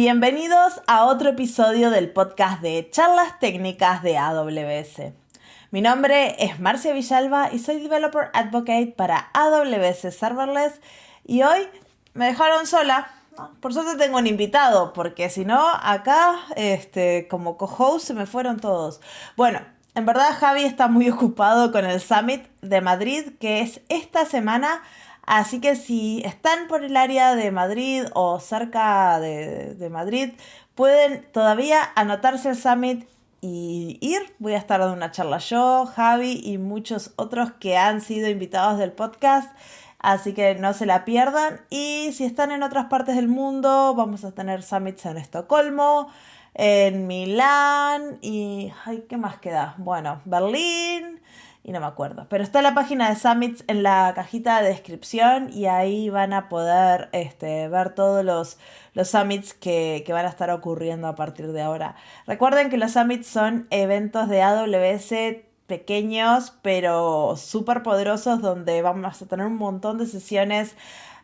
Bienvenidos a otro episodio del podcast de Charlas Técnicas de AWS. Mi nombre es Marcia Villalba y soy Developer Advocate para AWS Serverless y hoy me dejaron sola. Por suerte tengo un invitado, porque si no, acá como co-host se me fueron todos. Bueno, en verdad Javi está muy ocupado con el Summit de Madrid, que es esta semana. Así que si están por el área de Madrid o cerca de Madrid, pueden todavía anotarse al Summit y ir. Voy a estar dando una charla yo, Javi y muchos otros que han sido invitados del podcast. Así que no se la pierdan. Y si están en otras partes del mundo, vamos a tener summits en Estocolmo, en Milán y... Ay, ¿qué más queda? Bueno, Berlín y no me acuerdo. Pero está la página de Summits en la cajita de descripción y ahí van a poder ver todos los summits que van a estar ocurriendo a partir de ahora. Recuerden que los summits son eventos de AWS pequeños pero súper poderosos donde vamos a tener un montón de sesiones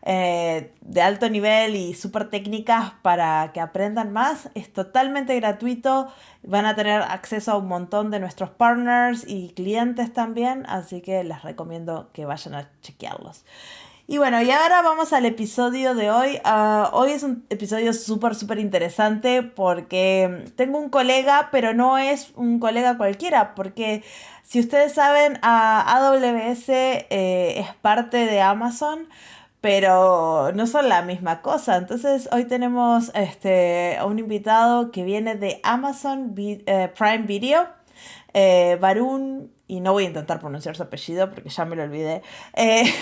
de alto nivel y súper técnicas para que aprendan más. Es totalmente gratuito. Van a tener acceso a un montón de nuestros partners y clientes también, así que les recomiendo que vayan a chequearlos. Y bueno, y ahora vamos al episodio de hoy. Hoy es un episodio súper interesante porque tengo un colega, pero no es un colega cualquiera, porque si ustedes saben, AWS es parte de Amazon, pero no son la misma cosa. Entonces hoy tenemos a un invitado que viene de Amazon Prime Video, Varun, y no voy a intentar pronunciar su apellido porque ya me lo olvidé, eh,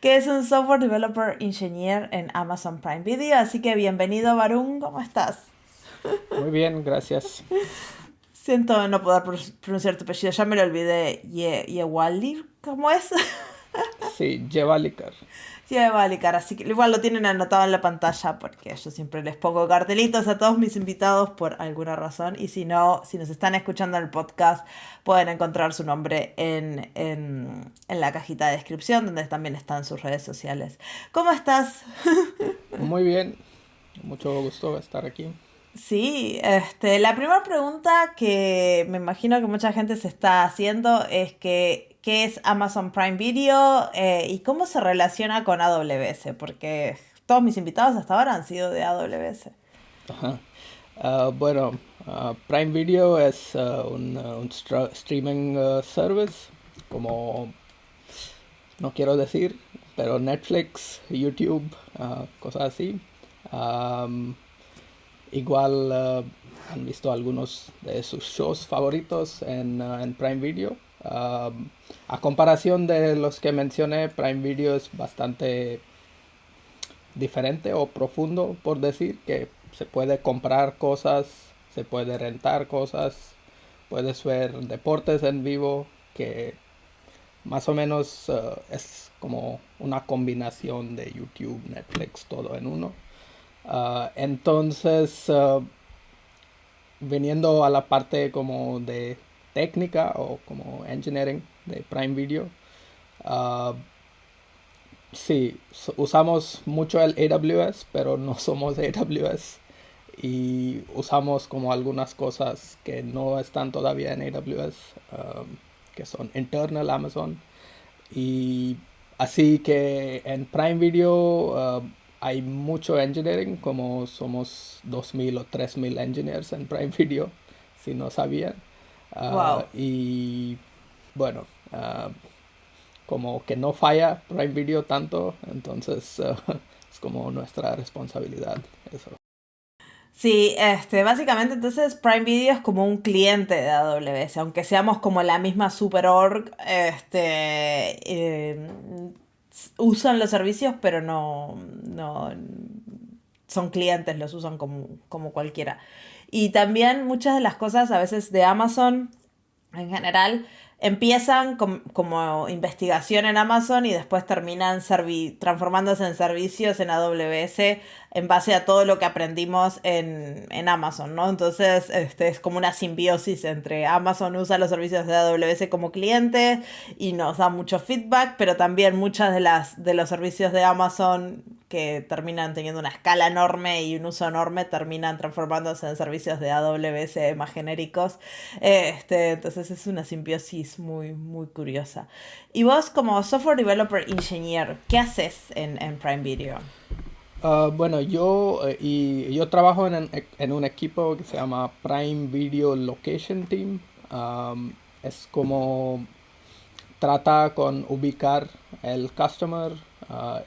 que es un Software Developer Engineer en Amazon Prime Video. Así que bienvenido, Varun, ¿cómo estás? Muy bien, gracias. Siento no poder pronunciar tu apellido, ya me lo olvidé. Yewali, ¿cómo es? Sí, Jevalikar. Yewalicar, así que igual lo tienen anotado en la pantalla porque yo siempre les pongo cartelitos a todos mis invitados por alguna razón. Y si no, si nos están escuchando en el podcast, pueden encontrar su nombre en la cajita de descripción, donde también están sus redes sociales. ¿Cómo estás? Muy bien, mucho gusto estar aquí. Sí, la primera pregunta que me imagino que mucha gente se está haciendo es que ¿qué es Amazon Prime Video y cómo se relaciona con AWS? Porque todos mis invitados hasta ahora han sido de AWS. Ajá. Bueno, Prime Video es un streaming service, como no quiero decir, pero Netflix, YouTube, cosas así. Um, Igual han visto algunos de sus shows favoritos en Prime Video. A comparación de los que mencioné, Prime Video es bastante diferente o profundo, por decir, que se puede comprar cosas, se puede rentar cosas, puedes ver deportes en vivo, que más o menos es como una combinación de YouTube, Netflix, todo en uno. Entonces, viniendo a la parte como de técnica o como engineering de Prime Video, uh, sí, usamos mucho el AWS, pero no somos AWS y usamos como algunas cosas que no están todavía en AWS, que son internal Amazon. Y así que en Prime Video hay mucho engineering, como somos 2000 o 3000 engineers en Prime Video, si no sabían. Wow. Y bueno, como que no falla Prime Video tanto, entonces es como nuestra responsabilidad eso. Sí, básicamente entonces Prime Video es como un cliente de AWS, aunque seamos como la misma super org, usan los servicios, pero no son clientes, los usan como cualquiera. Y también muchas de las cosas a veces de Amazon en general empiezan como investigación en Amazon y después terminan transformándose en servicios en AWS en base a todo lo que aprendimos en Amazon, ¿no? Entonces, es como una simbiosis entre Amazon usa los servicios de AWS como cliente y nos da mucho feedback, pero también muchas de los servicios de Amazon que terminan teniendo una escala enorme y un uso enorme terminan transformándose en servicios de AWS más genéricos. Entonces es una simbiosis muy, muy curiosa. Y vos como software developer engineer, ¿qué haces en Prime Video? Bueno, yo trabajo en un equipo que se llama Prime Video Location Team. Es como trata con ubicar el customer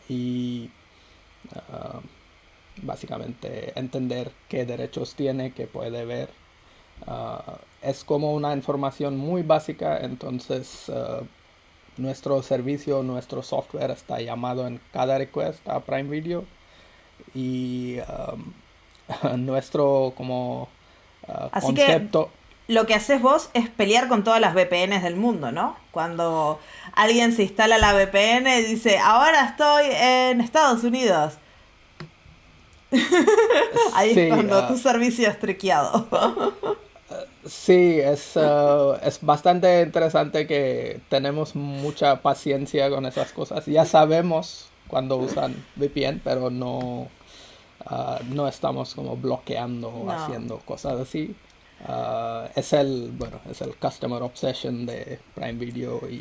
y ah, básicamente entender qué derechos tiene, qué puede ver. Es como una información muy básica, entonces nuestro servicio, nuestro software está llamado en cada request a Prime Video y nuestro como Así que concepto. lo que haces vos es pelear con todas las VPNs del mundo, ¿no? Cuando alguien se instala la VPN y dice, ahora estoy en Estados Unidos. Ahí es Sí, cuando tu servicio es triqueado. sí, es bastante interesante que tenemos mucha paciencia con esas cosas. Ya sabemos cuando usan VPN, pero no estamos como bloqueando o No. haciendo cosas así. Bueno, es el customer obsession de Prime Video y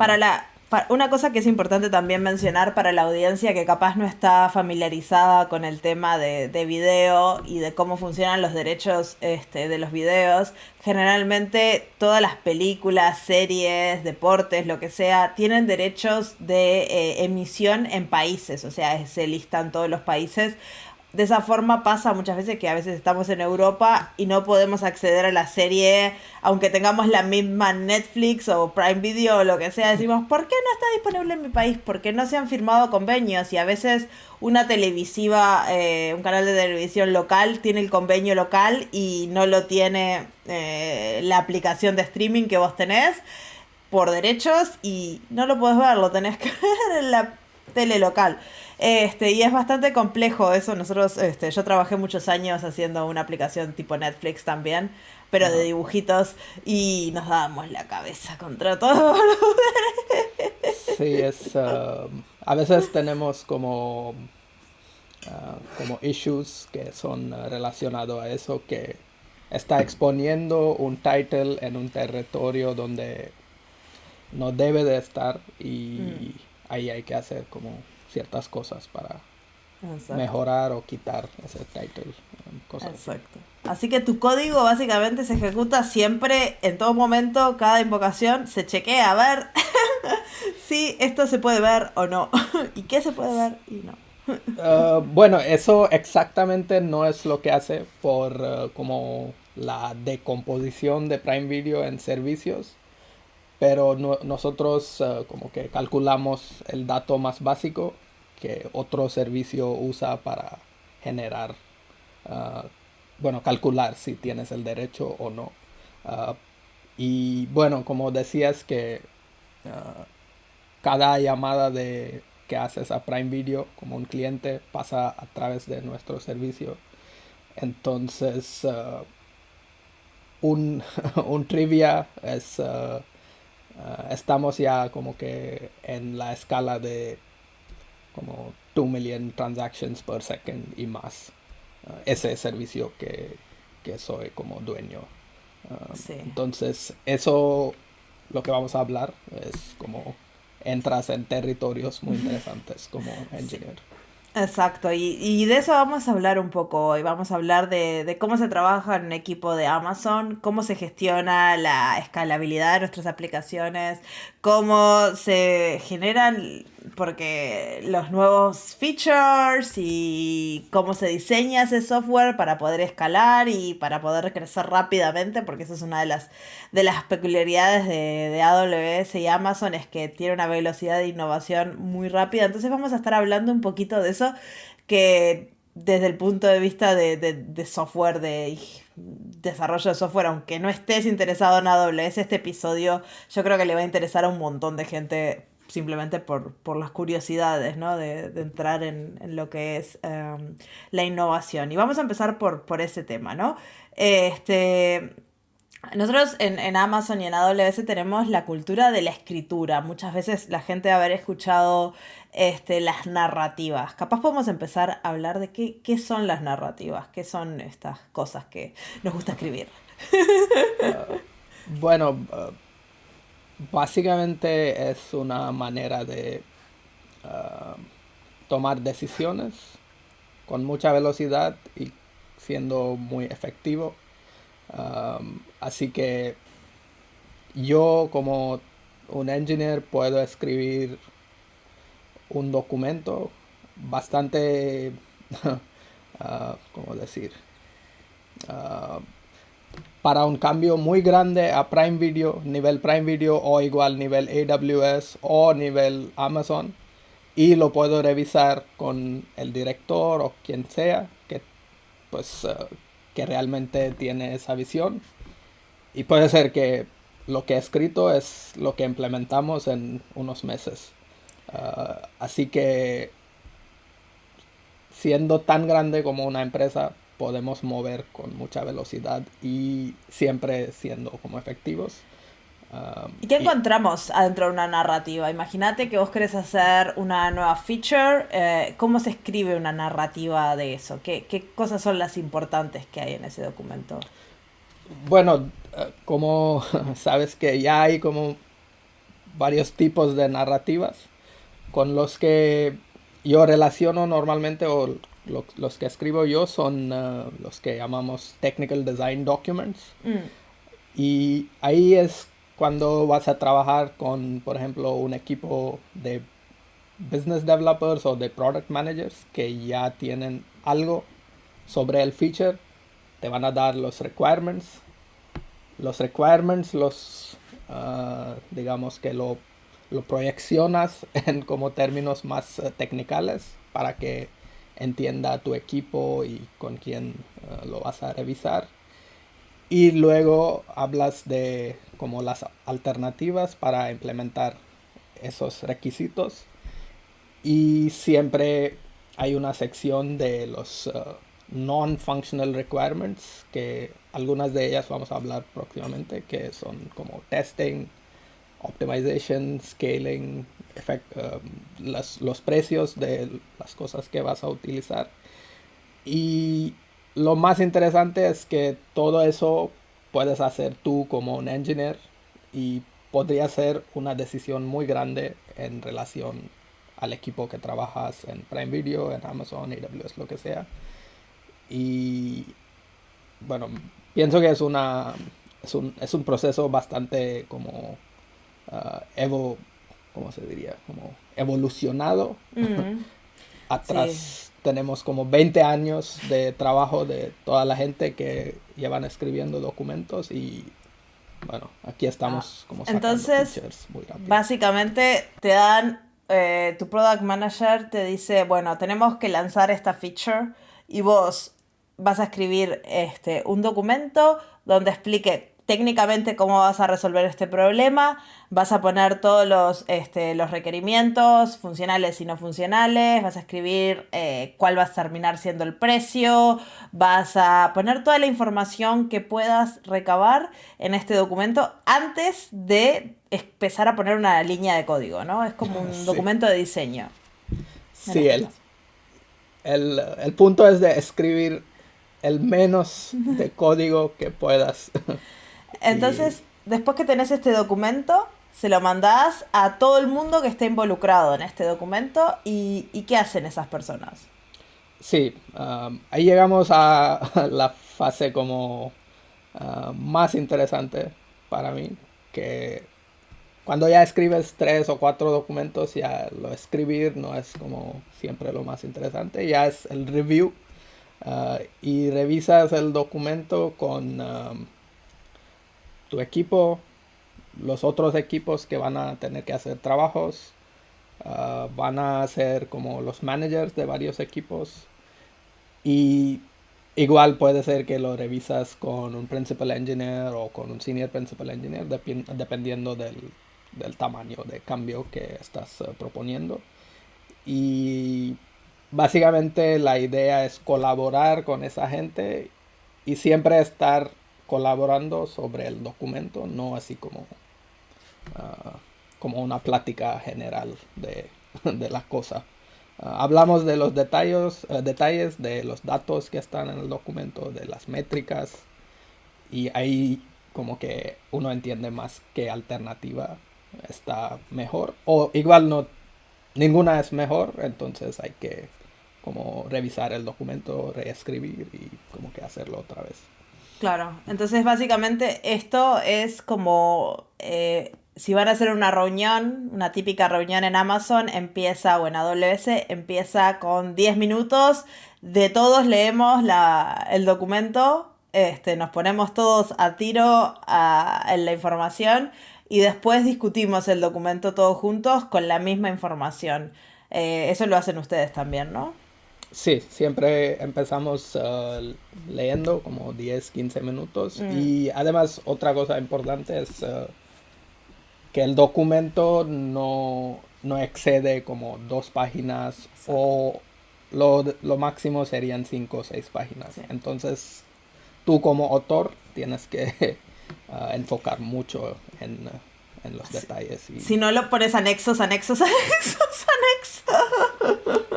Una cosa que es importante también mencionar para la audiencia que capaz no está familiarizada con el tema de video y de cómo funcionan los derechos de los videos, generalmente todas las películas, series, deportes, lo que sea, tienen derechos de emisión en países, o sea, se listan todos los países. De esa forma pasa muchas veces que a veces estamos en Europa y no podemos acceder a la serie, aunque tengamos la misma Netflix o Prime Video o lo que sea, decimos, ¿por qué no está disponible en mi país? Porque no se han firmado convenios y a veces una televisiva, un canal de televisión local tiene el convenio local y no lo tiene la aplicación de streaming que vos tenés por derechos y no lo podés ver, lo tenés que ver en la tele local. Y es bastante complejo eso. Nosotros, yo trabajé muchos años haciendo una aplicación tipo Netflix también, pero de ajá. dibujitos y nos dábamos la cabeza contra todo. Sí, a veces tenemos como issues que son relacionados a eso, que está exponiendo un title en un territorio donde no debe de estar Mm, y ahí hay que hacer como ciertas cosas para exacto, mejorar o quitar ese title, cosas así. exacto. Así que tu código básicamente se ejecuta siempre, en todo momento, cada invocación se chequea a ver si esto se puede ver o no. Y qué se puede ver y no. Bueno, eso exactamente no es lo que hace por como la decomposición de Prime Video en servicios, pero nosotros como que calculamos el dato más básico que otro servicio usa para generar, ah, bueno, calcular si tienes el derecho o no. Ah, y bueno, como decías que ah, cada llamada que haces a Prime Video como un cliente pasa a través de nuestro servicio. Entonces, un, un trivia es, estamos ya como que en la escala de como 2 million transactions per second y más. Ese servicio que soy como dueño. Sí. Entonces, eso lo que vamos a hablar es como entras en territorios muy interesantes como Sí. engineer. Exacto, y de eso vamos a hablar un poco hoy. Vamos a hablar de cómo se trabaja en un equipo de Amazon, cómo se gestiona la escalabilidad de nuestras aplicaciones, cómo se generan, porque los nuevos features y cómo se diseña ese software para poder escalar y para poder crecer rápidamente, porque esa es una de las peculiaridades de AWS y Amazon, es que tiene una velocidad de innovación muy rápida. Entonces vamos a estar hablando un poquito de eso, que desde el punto de vista de software, de desarrollo de software, aunque no estés interesado en AWS, este episodio yo creo que le va a interesar a un montón de gente simplemente por las curiosidades, ¿no? De entrar en lo que es la innovación. Y vamos a empezar por ese tema, ¿no? Este, nosotros en Amazon y en AWS tenemos la cultura de la escritura. Muchas veces la gente va a haber escuchado las narrativas. Capaz podemos empezar a hablar de qué son las narrativas, qué son estas cosas que nos gusta escribir. Bueno, básicamente es una manera de uh, tomar decisiones con mucha velocidad y siendo muy efectivo. Así que yo como un engineer puedo escribir un documento bastante, ¿cómo decir? Uh, para un cambio muy grande a Prime Video, nivel Prime Video o igual nivel AWS o nivel Amazon, y lo puedo revisar con el director o quien sea pues, que realmente tiene esa visión, y puede ser que lo que he escrito es lo que implementamos en unos meses. Así que siendo tan grande como una empresa, podemos mover con mucha velocidad y siempre siendo como efectivos. ¿Y qué Y encontramos adentro de una narrativa? Imagínate que vos querés hacer una nueva feature. ¿Cómo se escribe una narrativa de eso? ¿Qué cosas son las importantes que hay en ese documento? bueno, como sabes que ya hay como varios tipos de narrativas con los que yo relaciono normalmente, o los que escribo yo son los que llamamos Technical Design Documents. Mm, Y ahí es cuando vas a trabajar con, por ejemplo, un equipo de business developers o de product managers que ya tienen algo sobre el feature. Te van a dar los requirements. Los requirements digamos que lo proyeccionas en como términos más technicales para que entienda tu equipo y con quién lo vas a revisar. Y luego hablas de como las alternativas para implementar esos requisitos. Y siempre hay una sección de los non-functional requirements, que algunas de ellas vamos a hablar próximamente, que son como testing, optimization, scaling, los precios de las cosas que vas a utilizar. Y lo más interesante es que todo eso puedes hacer tú como un engineer, y podría ser una decisión muy grande en relación al equipo que trabajas en Prime Video, en Amazon, AWS, lo que sea. Y bueno, pienso que es un proceso bastante como ¿cómo se diría? Como evolucionado. mm, sí. Atrás tenemos como 20 años de trabajo de toda la gente que llevan escribiendo documentos, y bueno, aquí Ah, estamos como sacando entonces, features muy rápido. básicamente te dan, tu product manager te dice, bueno, tenemos que lanzar esta feature y vos vas a escribir un documento donde explique técnicamente cómo vas a resolver este problema, vas a poner todos los requerimientos funcionales y no funcionales, vas a escribir cuál va a terminar siendo el precio, vas a poner toda la información que puedas recabar en este documento antes de empezar a poner una línea de código, ¿no? Es como un Sí, documento de diseño, en sí, este caso. el punto es de escribir el menos de código que puedas. Y Entonces, después que tenés este documento, se lo mandás a todo el mundo que esté involucrado en este documento y ¿qué hacen esas personas? sí, ahí llegamos a la fase como más interesante para mí, que cuando ya escribes 3 o 4 documentos, ya lo escribir no es como siempre lo más interesante, ya es el review. Y revisas el documento con tu equipo, los otros equipos que van a tener que hacer trabajos, van a ser como los managers de varios equipos, y igual puede ser que lo revisas con un principal engineer o con un senior principal engineer, dependiendo del del tamaño de cambio que estás proponiendo. Y básicamente la idea es colaborar con esa gente y siempre estar colaborando sobre el documento, no así como una plática general de la cosa. Hablamos de los detalles de los datos que están en el documento, de las métricas, y ahí como que uno entiende más qué alternativa está mejor. O igual no, ninguna es mejor, entonces hay que como revisar el documento, reescribir y como que hacerlo otra vez. Claro, entonces básicamente esto es como si van a hacer una reunión, una típica reunión en Amazon, empieza, o en AWS, empieza con 10 minutos, de todos leemos el documento, nos ponemos todos a tiro en la información y después discutimos el documento todos juntos con la misma información. Eso lo hacen ustedes también, ¿no? Sí, siempre empezamos leyendo como 10, 15 minutos y además otra cosa importante es que el documento no excede como 2 páginas o lo máximo serían 5 o 6 páginas. Sí. Entonces tú como autor tienes que enfocar mucho en los detalles. Si no lo pones anexos, anexos, anexos, anexos.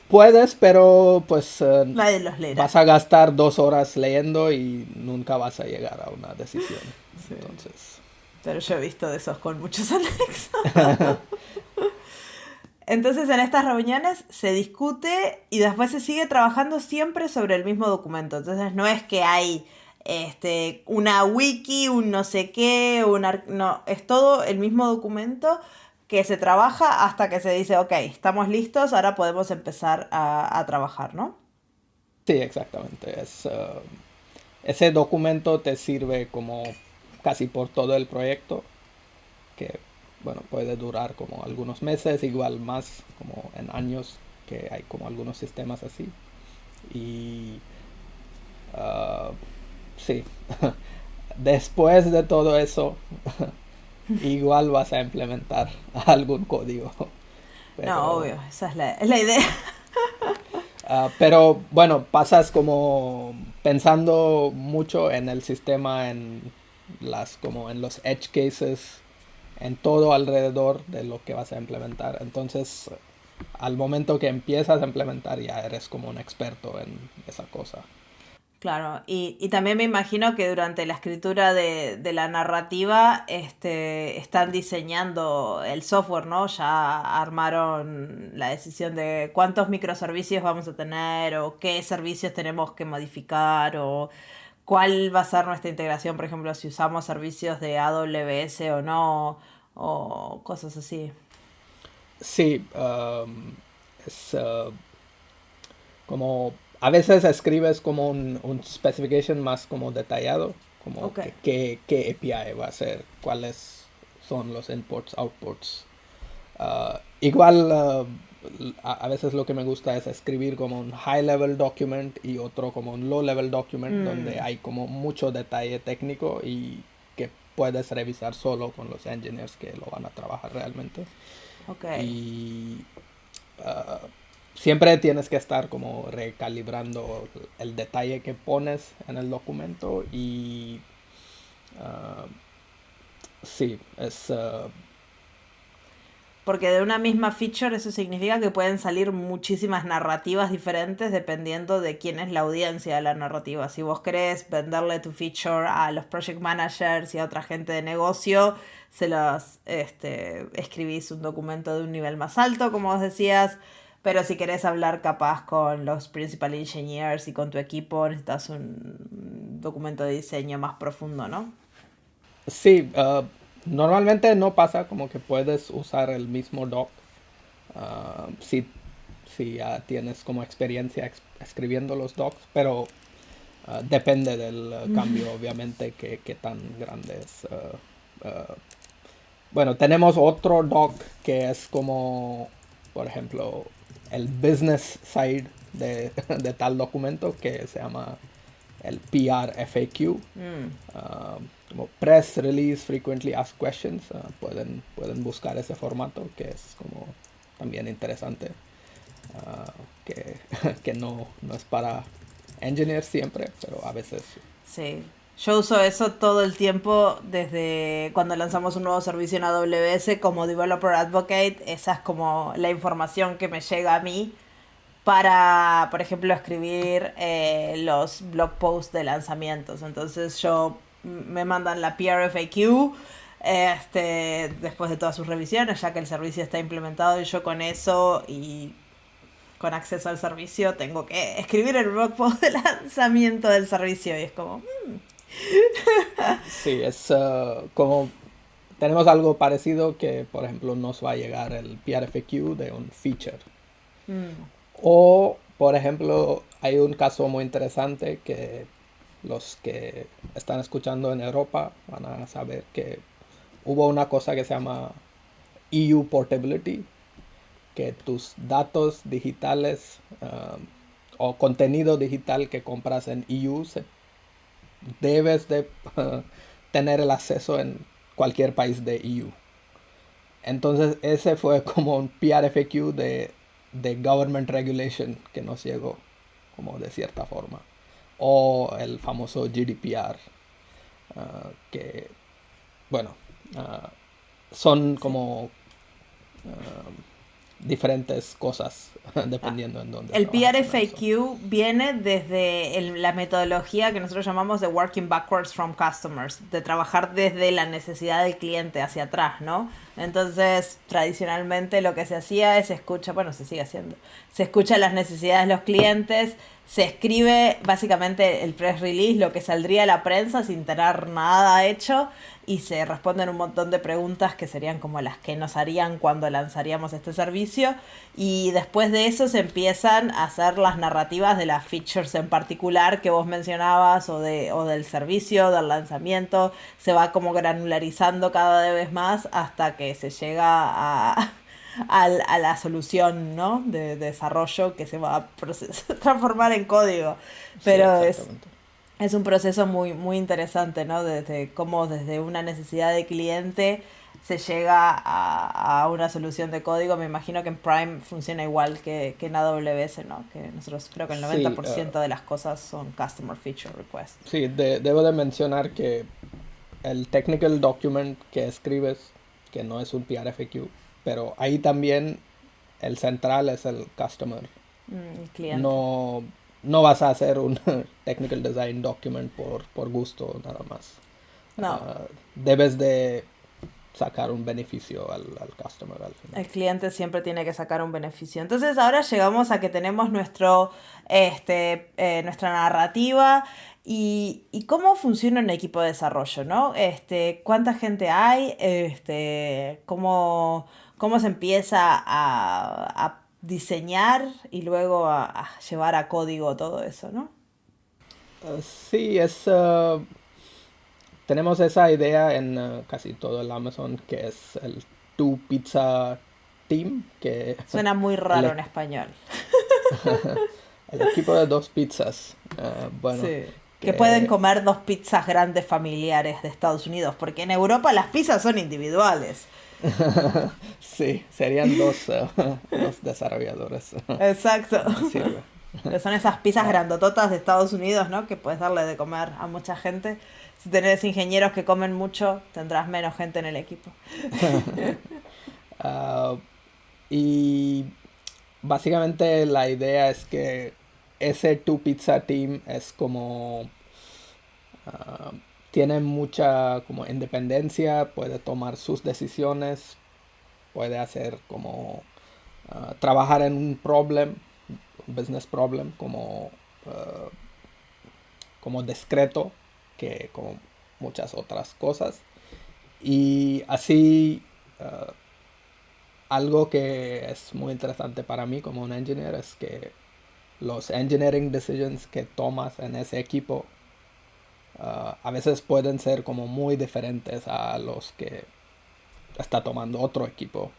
Puedes, pero pues Nadie los leerá. vas a gastar 2 horas leyendo y nunca vas a llegar a una decisión. Sí. Entonces, Pero yo he visto de esos con muchos anexos. Entonces en estas reuniones se discute y después se sigue trabajando siempre sobre el mismo documento. Entonces no es que hay una wiki, un no sé qué, no, es todo el mismo documento que se trabaja hasta que se dice, ok, estamos listos, ahora podemos empezar a trabajar, ¿no? sí, exactamente. Ese documento te sirve como casi por todo el proyecto, que bueno, puede durar como algunos meses, igual más como en años, que hay como algunos sistemas así. Y ah, sí, después de todo eso, igual vas a implementar algún código. No, Pero, obvio, esa es la idea. pero bueno, pasas como pensando mucho en el sistema, como en los edge cases, en todo alrededor de lo que vas a implementar. Entonces, al momento que empiezas a implementar, ya eres como un experto en esa cosa. Claro, y también me imagino que durante la escritura de la narrativa están diseñando el software, ¿no? Ya armaron la decisión de cuántos microservicios vamos a tener o qué servicios tenemos que modificar o cuál va a ser nuestra integración, por ejemplo, si usamos servicios de AWS o no, o cosas así. Sí, es como a veces escribes como un specification más como detallado, como Ok. qué API va a ser, cuáles son los inputs, outputs. Igual a veces lo que me gusta es escribir como un high level document y otro como un low level document donde hay como mucho detalle técnico y que puedes revisar solo con los engineers que lo van a trabajar realmente. Ok. Y uh, siempre tienes que estar como recalibrando el detalle que pones en el documento y uh, sí, Porque de una misma feature eso significa que pueden salir muchísimas narrativas diferentes dependiendo de quién es la audiencia de la narrativa. Si vos querés venderle tu feature a los project managers y a otra gente de negocio, escribís un documento de un nivel más alto, como vos decías. Pero si querés hablar capaz con los principal engineers y con tu equipo, necesitas un documento de diseño más profundo, ¿no? sí, normalmente no pasa como que puedes usar el mismo doc si ya tienes como experiencia escribiendo los docs, pero depende del cambio, obviamente, que tan grande es. Bueno, tenemos otro doc que es como, por ejemplo, el business side de tal documento que se llama el PR FAQ, como Press Release Frequently Asked Questions. Pueden buscar ese formato, que es como también interesante, que, que no es para engineers siempre, pero a veces. Sí, yo uso eso todo el tiempo desde cuando lanzamos un nuevo servicio en AWS como Developer Advocate. Esa es como la información que me llega a mí para, por ejemplo, escribir los blog posts de lanzamientos. Entonces me mandan la PRFAQ después de todas sus revisiones, ya que el servicio está implementado y yo con eso y con acceso al servicio tengo que escribir el blog post de lanzamiento del servicio y es como... Sí, es como tenemos algo parecido que, por ejemplo, nos va a llegar el PRFQ de un feature. O, por ejemplo, hay un caso muy interesante que los que están escuchando en Europa van a saber que hubo una cosa que se llama EU Portability, que tus datos digitales o contenido digital que compras en EU debes de tener el acceso en cualquier país de EU. Entonces ese fue como un PRFQ de Government Regulation que nos llegó, como de cierta forma. O el famoso GDPR, que, bueno, son Sí. como diferentes cosas dependiendo en dónde El trabajas con eso. PRFAQ viene desde la metodología que nosotros llamamos de working backwards from customers, de trabajar desde la necesidad del cliente hacia atrás, ¿no? Entonces, tradicionalmente lo que se hacía es bueno, se sigue haciendo, se escucha las necesidades de los clientes, se escribe básicamente el press release, lo que saldría a la prensa sin tener nada hecho, y se responden un montón de preguntas que serían como las que nos harían cuando lanzaríamos este servicio, y después de eso se empiezan a hacer las narrativas de las features en particular que vos mencionabas o del servicio, del lanzamiento. Se va como granularizando cada vez más hasta que se llega a la solución, ¿no? De desarrollo que se va a transformar en código. Sí, Pero exactamente. es un proceso muy, muy interesante, ¿no? Desde cómo desde una necesidad de cliente se llega a una solución de código. Me imagino que en Prime funciona igual que en AWS, ¿no? Que nosotros creo que el noventa Sí, por ciento de las cosas son Customer Feature Request. sí, debo de mencionar que el technical document que escribes, que no es un PRFQ, pero ahí también el central es el customer. El cliente. No, no vas a hacer un technical design document por gusto nada más. No, Debes de sacar un beneficio al customer al final. el cliente siempre tiene que sacar un beneficio. Entonces ahora llegamos a que tenemos nuestra narrativa y cómo funciona un equipo de desarrollo, ¿no? ¿Cuánta gente hay? ¿Cómo se empieza a diseñar y luego a llevar a código todo eso, ¿no? Sí, tenemos esa idea en casi todo el Amazon, que es el Two Pizza Team, que Suena muy el, raro en español. el equipo de dos pizzas. Bueno, Sí. Que pueden que comer dos pizzas grandes familiares de Estados Unidos, porque en Europa las pizzas son individuales. sí, serían dos desarrolladores. Exacto. No sirve. Pero son esas pizzas grandototas de Estados Unidos, ¿no? Que puedes darle de comer a mucha gente. Si tenés ingenieros que comen mucho, tendrás menos gente en el equipo. Ah, y básicamente la idea es que ese Two Pizza Team es como ah, tiene mucha como independencia, puede tomar sus decisiones, puede hacer como trabajar en un business problem ah, como discreto que como muchas otras cosas. Y así algo que es muy interesante para mí como un engineer es que los engineering decisions que tomas en ese equipo a veces pueden ser como muy diferentes a los que está tomando otro equipo,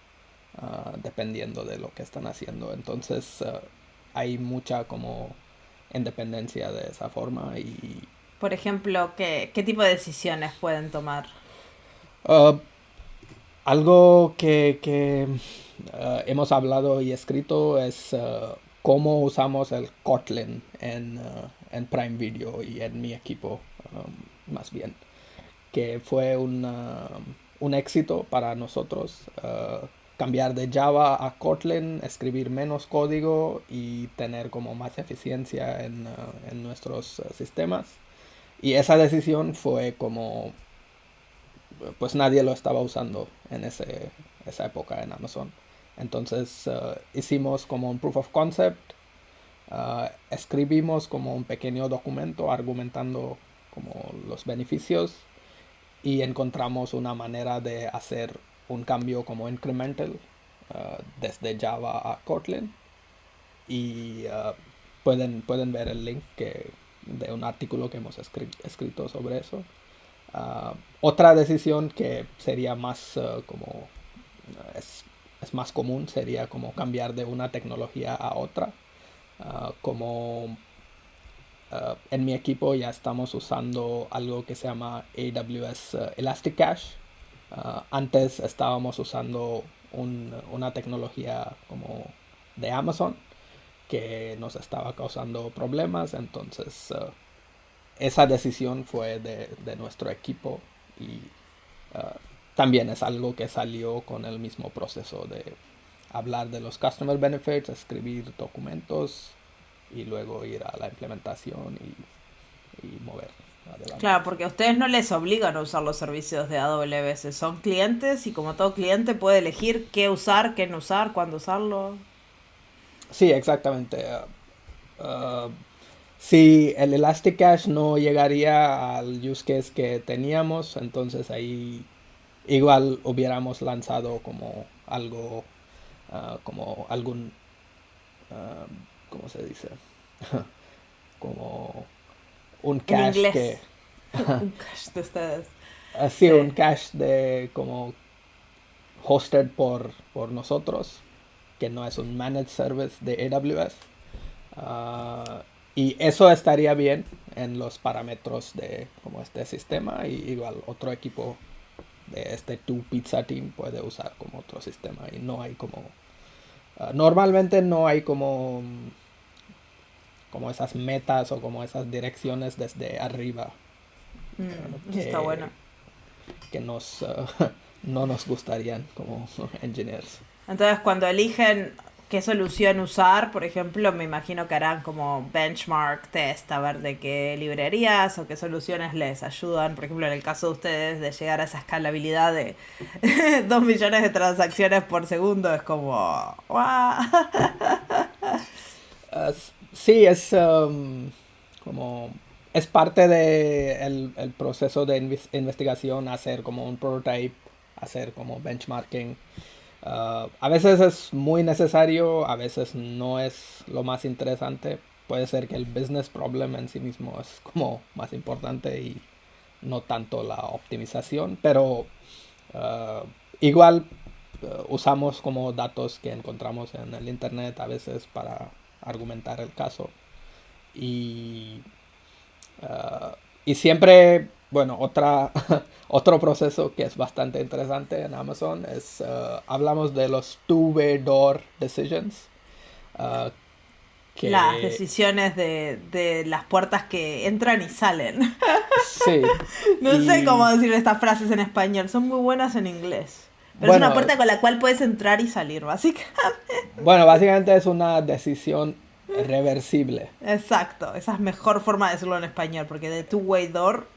dependiendo de lo que están haciendo. Entonces hay mucha como independencia de esa forma. Y Por ejemplo, ¿qué tipo de decisiones pueden tomar? uh, algo que hemos hablado y escrito es cómo usamos el Kotlin en Prime Video y en mi equipo, más bien, que fue un éxito para nosotros. Cambiar de Java a Kotlin, escribir menos código y tener como más eficiencia en nuestros sistemas. Y esa decisión fue como, pues nadie lo estaba usando en esa época en Amazon. Entonces hicimos como un proof of concept, escribimos como un pequeño documento argumentando como los beneficios y encontramos una manera de hacer un cambio como incremental desde Java a Kotlin y pueden ver el link de un artículo que hemos escrito sobre eso. Otra decisión que sería más es más común sería como cambiar de una tecnología a otra. Como en mi equipo ya estamos usando algo que se llama AWS Elastic Cache. Antes estábamos usando una tecnología como de Amazon que nos estaba causando problemas, entonces esa decisión fue de nuestro equipo y también es algo que salió con el mismo proceso de hablar de los customer benefits, escribir documentos y luego ir a la implementación y mover adelante. Claro, porque a ustedes no les obligan a usar los servicios de AWS, son clientes y como todo cliente puede elegir qué usar, qué no usar, cuándo usarlo. Sí, exactamente. Si el Elastic Cache no llegaría al use case que teníamos, entonces ahí igual hubiéramos lanzado como algo, como algún, uh, ¿cómo se dice? Como un En cache que, inglés, un cache de ustedes. así Sí. un cache de como hosted por nosotros, que no es un managed service de AWS. Uh, y eso estaría bien en los parámetros de como este sistema y igual otro equipo de este tu pizza team puede usar como otro sistema y no hay como normalmente no hay como esas metas o como esas direcciones desde arriba Eso está que, bueno. que nos no nos gustarían como engineers. Entonces, cuando eligen qué solución usar, por ejemplo, me imagino que harán como benchmark test, a ver de qué librerías o qué soluciones les ayudan. Por ejemplo, en el caso de ustedes, de llegar a esa escalabilidad de 2 millones de transacciones por segundo, es como... ¡guau! Sí, es como es parte de el proceso de investigación hacer como un prototype, hacer como benchmarking. A veces es muy necesario, a veces no es lo más interesante. Puede ser que el business problem en sí mismo es como más importante y no tanto la optimización, pero uh, igual usamos como datos que encontramos en el internet a veces para argumentar el caso y uh, y siempre, bueno, otro proceso que es bastante interesante en Amazon es, hablamos de los two-way door decisions, uh, Las que decisiones de las puertas que entran y salen. sí, No sé cómo y decir estas frases en español, son muy buenas en inglés. Pero es una bueno, puerta con la cual puedes entrar y salir, básicamente. bueno, básicamente es una decisión reversible. Exacto, esa es mejor forma de decirlo en español, porque de two-way door,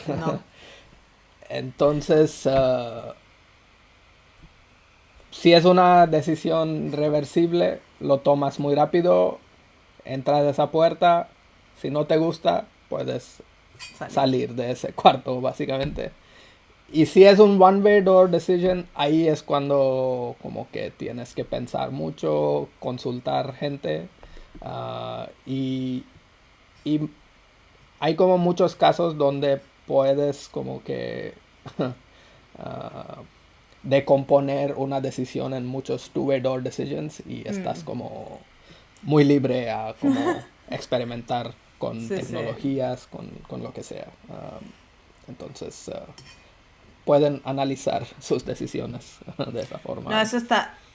no. Entonces, si es una decisión reversible, lo tomas muy rápido, entras a esa puerta, si no te gusta, puedes Salir. salir de ese cuarto, básicamente. Y si es un one-way door decision, ahí es cuando como que tienes que pensar mucho, consultar gente. Y hay como muchos casos donde puedes como que uh, decomponer una decisión en muchos two-way door decisions y estás como muy libre a como experimentar con Sí, sí. tecnologías, con lo que sea. Entonces, pueden analizar sus decisiones de esa No, forma.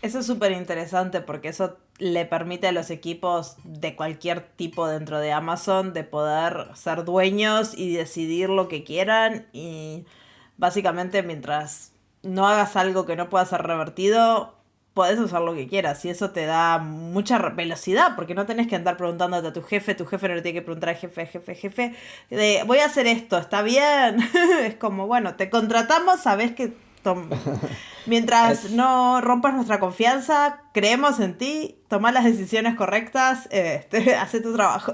eso es súper interesante porque eso le permite a los equipos de cualquier tipo dentro de Amazon de poder ser dueños y decidir lo que quieran y básicamente mientras no hagas algo que no pueda ser revertido, podés usar lo que quieras y eso te da mucha velocidad porque no tenés que andar preguntándote a tu jefe no le tiene que preguntar al jefe, de voy a hacer esto, ¿está bien? Es como, bueno, te contratamos, sabés que mientras Es, no rompas nuestra confianza, creemos en ti, toma las decisiones correctas, hace tu trabajo.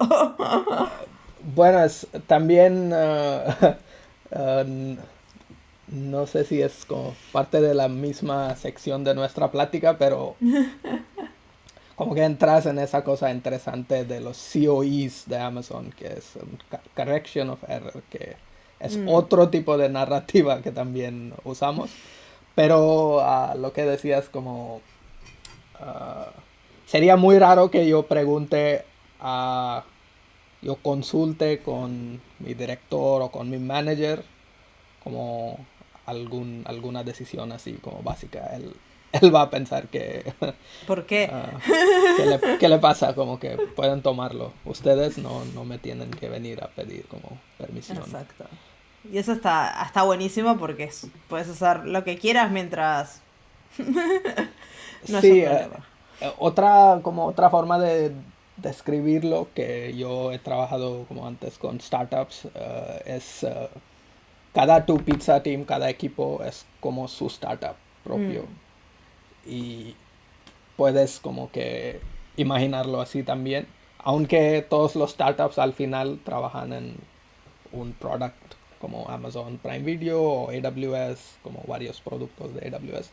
bueno, es también, uh, no sé si es como parte de la misma sección de nuestra plática, pero como que entras en esa cosa interesante de los COEs de Amazon, que es un Correction of Error, que es Mm, otro tipo de narrativa que también usamos. Pero lo que decías como ah, sería muy raro que yo pregunte a yo consulte con mi director o con mi manager como alguna decisión así como básica. Él va a pensar que ¿Por qué? ah, ¿qué le pasa? Como que pueden tomarlo. Ustedes no me tienen que venir a pedir como permisión. Exacto. Y eso está buenísimo porque puedes hacer lo que quieras mientras no haya Sí, problema. como otra forma de describirlo que yo he trabajado como antes con startups es cada tu pizza team, cada equipo es como su startup propio Mm, y puedes como que imaginarlo así también, aunque todos los startups al final trabajan en un product como Amazon Prime Video o AWS, como varios productos de AWS,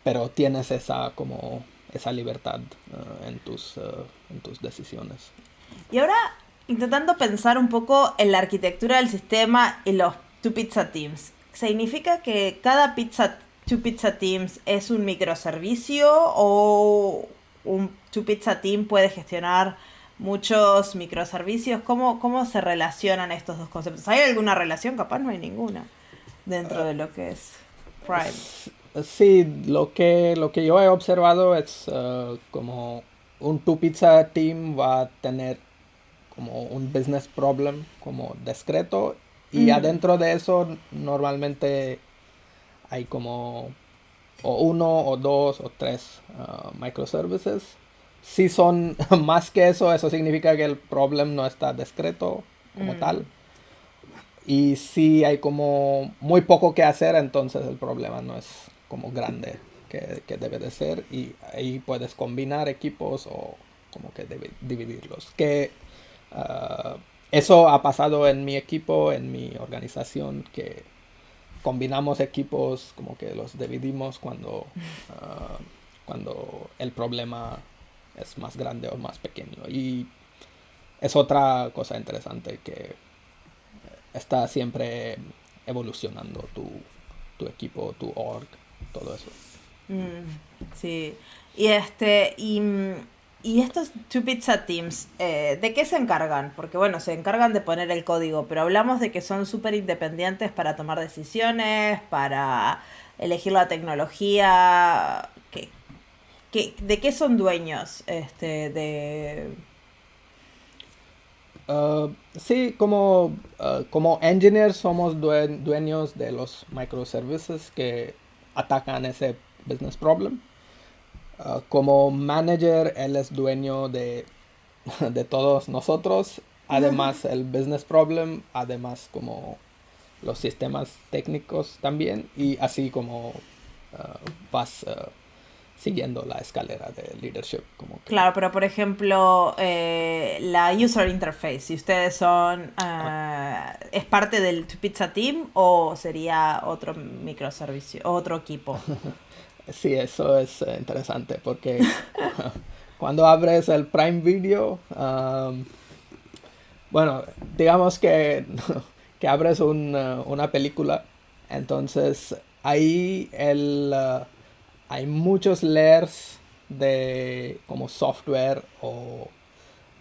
pero tienes esa como esa libertad en tus decisiones. Y ahora, intentando pensar un poco en la arquitectura del sistema y los two pizza teams, ¿significa que cada two pizza teams es un microservicio o un two pizza team puede gestionar muchos microservicios? ¿Cómo se relacionan estos dos conceptos? ¿Hay alguna relación? Capaz no hay ninguna dentro de lo que es Prime. Sí, lo que yo he observado es como un tu pizza team va a tener como un business problem como discreto y Mm, adentro de eso normalmente hay como o uno o dos o tres microservices. Si son más que eso significa que el problem no está discreto como tal. mm, Y si hay como muy poco que hacer, entonces el problema no es como grande que debe de ser. Y ahí puedes combinar equipos o como que dividirlos. Ah, eso ha pasado en mi equipo, en mi organización, que combinamos equipos, como que los dividimos ah, cuando el problema es más grande o más pequeño. Y es otra cosa interesante que está siempre evolucionando tu equipo, tu org, todo eso. mm, sí. Y estos Two Pizza Teams, ¿de qué se encargan? Porque bueno, se encargan de poner el código, pero hablamos de que son súper independientes para tomar decisiones, para elegir la tecnología. ¿De qué son dueños? Sí, como engineers somos dueños de los microservices que atacan ese business problem. Como manager, él es dueño de todos nosotros. Además, el business problem, además como los sistemas técnicos también. Y así como vas siguiendo la escalera de leadership. Como que Claro, pero por ejemplo, la user interface, si ustedes son, ¿es parte del Pizza Team o sería otro microservicio, otro equipo? sí, eso es interesante porque cuando abres el Prime Video, bueno, digamos que, que abres una película, entonces ahí hay muchos layers de como software o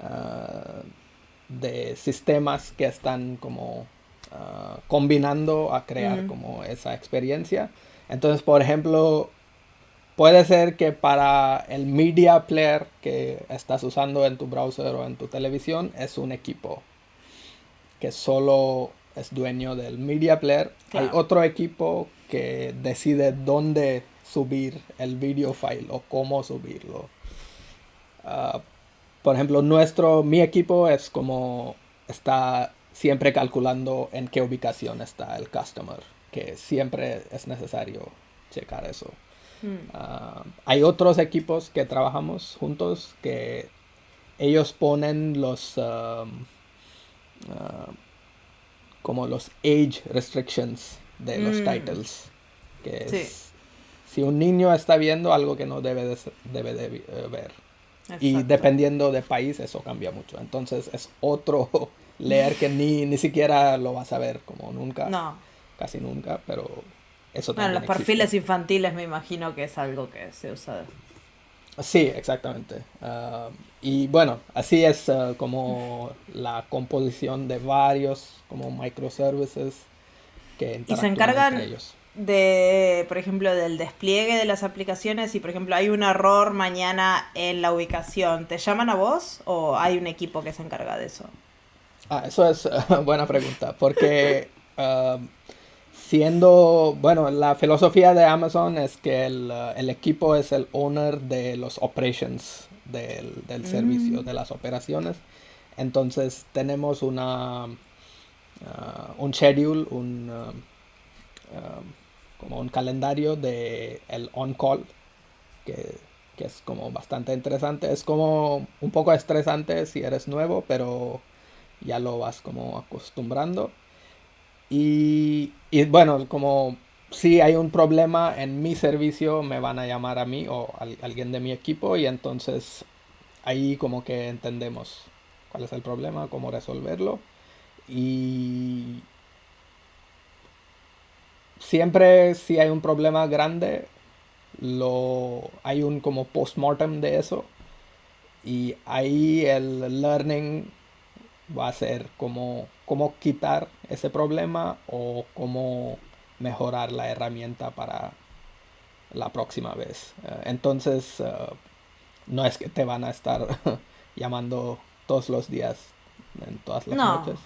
ah, de sistemas que están como combinando a crear como esa experiencia. Entonces, por ejemplo, puede ser que para el media player que estás usando en tu browser o en tu televisión es un equipo que solo es dueño del media player. Hay Claro. otro equipo que decide dónde subir el video file o cómo subirlo. Ah, por ejemplo, mi equipo es como está siempre calculando en qué ubicación está el customer, que siempre es necesario checar eso. Hay otros equipos que trabajamos juntos que ellos ponen como los age restrictions de los titles, que Sí, es si un niño está viendo algo que no debe de ver. Y exacto. dependiendo del país eso cambia mucho. Entonces es otro leer que ni siquiera lo vas a ver como nunca, No. casi nunca, pero eso Bueno, también los existe. perfiles infantiles me imagino que es algo que se usa. Sí, exactamente. Y bueno, así es como la composición de varios como microservices que Y se interactúan entre encargan ellos. de, por ejemplo, del despliegue de las aplicaciones. Y, por ejemplo, hay un error mañana en la ubicación, ¿te llaman a vos o hay un equipo que se encarga de eso? Eso es buena pregunta, porque siendo, bueno, la filosofía de Amazon es que el equipo es el owner de los operations del servicio, Mm, de las operaciones. Entonces tenemos un schedule, como un calendario de el on-call, que, que es como bastante interesante. Es como un poco estresante si eres nuevo, pero ya lo vas como acostumbrando. Y bueno, como si hay un problema en mi servicio, me van a llamar a mí o a alguien de mi equipo y entonces ahí como que entendemos cuál es el problema, cómo resolverlo. Y siempre si hay un problema grande, hay un como postmortem de eso y ahí el learning va a ser cómo quitar ese problema o cómo mejorar la herramienta para la próxima vez. Entonces, no es que te van a estar llamando todos los días, en todas las no. noches.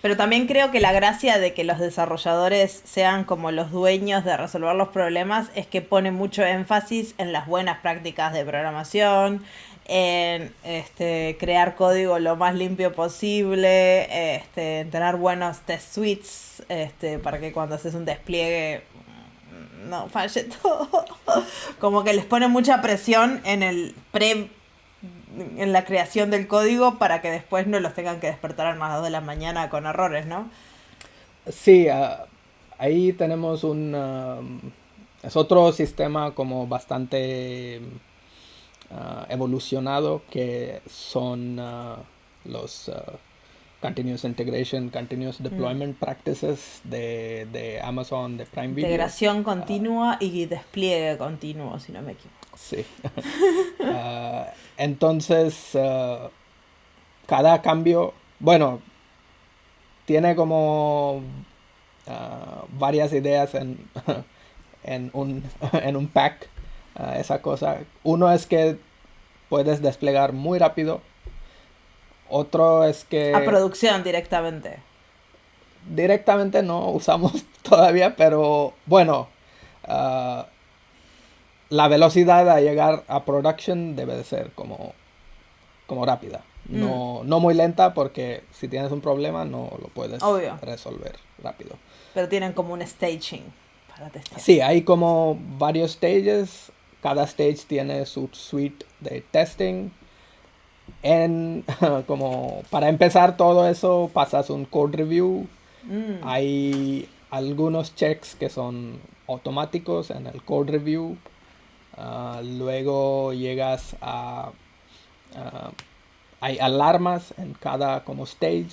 Pero también creo que la gracia de que los desarrolladores sean como los dueños de resolver los problemas es que pone mucho énfasis en las buenas prácticas de programación, en crear código lo más limpio posible, en tener buenos test suites, para que cuando haces un despliegue no falle todo. Como que les pone mucha presión en la creación del código para que después no los tengan que despertar a las 2 de la mañana con errores, ¿no? Sí, ahí tenemos es otro sistema como bastante evolucionado que son los Continuous Integration, Continuous Deployment Practices de Amazon, de Prime Video. Integración Ah, continua y despliegue continuo, si no me equivoco. sí. Entonces, cada cambio, bueno, tiene como varias ideas en en un pack, esa cosa. Uno es que puedes desplegar muy rápido. Otro es A que producción directamente. directamente no usamos todavía, pero bueno, ah, la velocidad a llegar a production debe de ser como rápida. Mm, No muy lenta porque si tienes un problema no lo puedes obvio. resolver rápido. Pero tienen como un staging para testear. Sí, hay como varios stages. Cada stage tiene su suite de testing. Como para empezar todo eso pasas un code review. Mm. Hay algunos checks que son automáticos en el code review. Luego llegas a- hay alarmas en cada como stage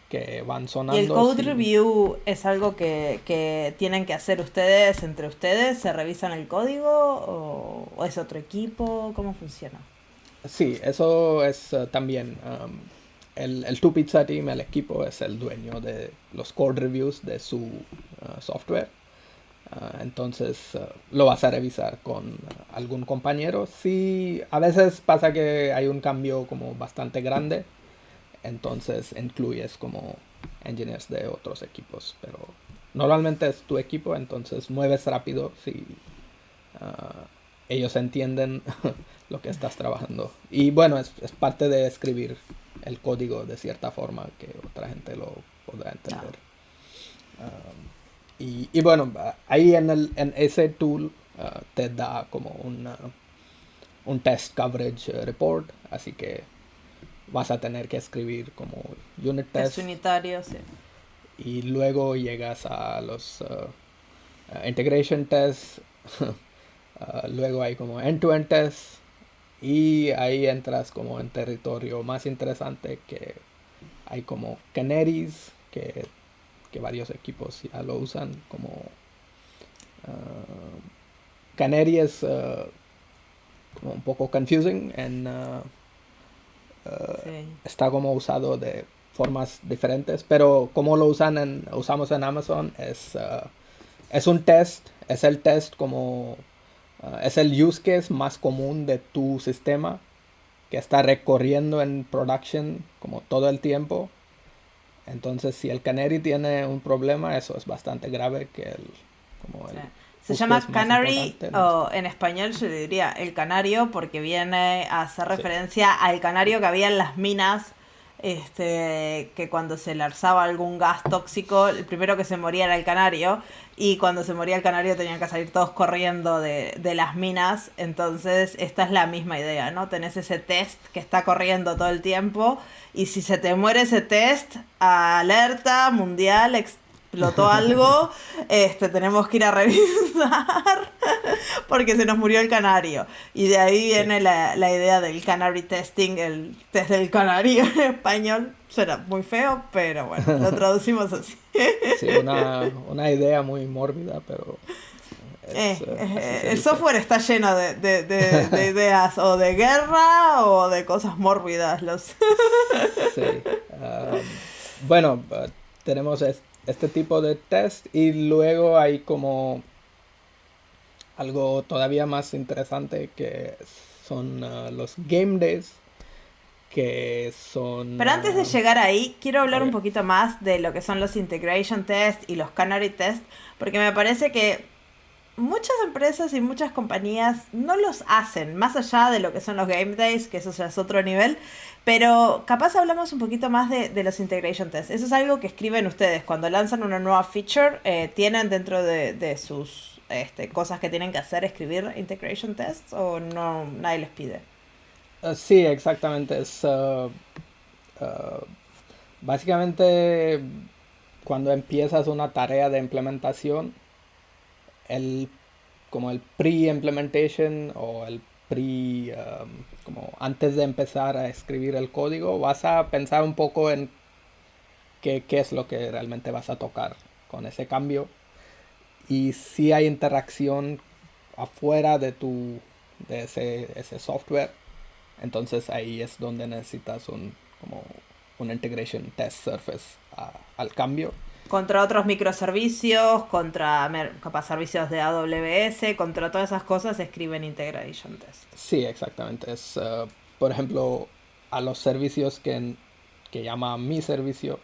que van ¿Y el sonando code si review es algo que tienen que hacer ustedes entre ustedes? ¿Se revisan el código o es otro equipo? ¿Cómo funciona? Sí, eso es también. El Two Pizza Team, el equipo, es el dueño de los code reviews de su software. Entonces lo vas a revisar con algún compañero. Sí, a veces pasa que hay un cambio como bastante grande, entonces incluyes como engineers de otros equipos, pero normalmente es tu equipo, entonces mueves rápido si ellos entienden lo que estás trabajando. Y bueno, es parte de escribir el código de cierta forma que otra gente lo podrá Claro. entender. Y bueno, ahí en ese tool te da como un test coverage report, así que vas a tener que escribir como unit Test tests unitario, sí. y luego llegas a los integration tests, luego hay como end-to-end tests y ahí entras como en territorio más interesante que hay como canaries que varios equipos ya lo usan como canary es como un poco confusing Sí. está como usado de formas diferentes, pero como lo usamos en Amazon es un test, es el test como es el use case más común de tu sistema que está recorriendo en production como todo el tiempo. Entonces, si el canary tiene un problema, eso es bastante grave que como Sí. el Se use case llama más Canary, importante no o está. en español yo le diría el canario, porque viene a hacer Sí, referencia al canario que había en las minas, que cuando se lanzaba algún gas tóxico, el primero que se moría era el canario, y cuando se moría el canario tenían que salir todos corriendo de las minas. Entonces, esta es la misma idea, ¿no? Tenés ese test que está corriendo todo el tiempo, y si se te muere ese test, alerta mundial, explotó algo, tenemos que ir a revisar porque se nos murió el canario. Y de ahí sí, viene la idea del canary testing, el test del canario en español. Suena muy feo, pero bueno, lo traducimos así. sí, una idea muy mórbida, pero así se El dice. software está lleno de ideas o de guerra o de cosas mórbidas. Sí. Bueno, tenemos este tipo de test y luego hay como algo todavía más interesante que son los game days, que son... Pero antes de llegar ahí, quiero hablar un ok. poquito más de lo que son los integration test y los canary test, porque me parece que muchas empresas y muchas compañías no los hacen, más allá de lo que son los game days, que eso ya es otro nivel, pero capaz hablamos un poquito más de los integration tests. Eso es algo que escriben ustedes cuando lanzan una nueva feature, ¿tienen dentro de sus cosas que tienen que hacer escribir integration tests o no, nadie les pide? Sí, exactamente. Uh, básicamente cuando empiezas una tarea de implementación, el, como el pre-implementation o el como antes de empezar a escribir el código, vas a pensar un poco en qué es lo que realmente vas a tocar con ese cambio y si hay interacción afuera de ese software, entonces ahí es donde necesitas como un integration test surface al cambio. Contra otros microservicios, contra capaz servicios de AWS, contra todas esas cosas escriben integration test. Sí, exactamente. Por ejemplo, a los servicios que llama mi servicio,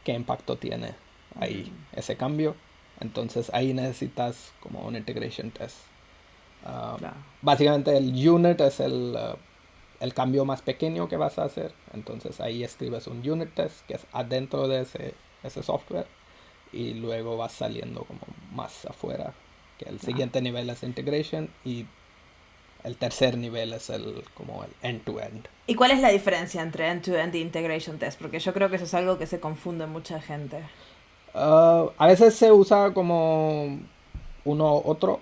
qué impacto tiene ahí ese cambio. Entonces ahí necesitas como un integration test. Ah, Claro. básicamente el unit es el cambio más pequeño que vas a hacer. Entonces ahí escribes un unit test que es adentro de ese software y luego vas saliendo como más afuera. Que el Claro. siguiente nivel es integration y el tercer nivel es como el end-to-end. ¿Y cuál es la diferencia entre end-to-end e integration test? Porque yo creo que eso es algo que se confunde mucha gente. A veces se usa como uno u otro.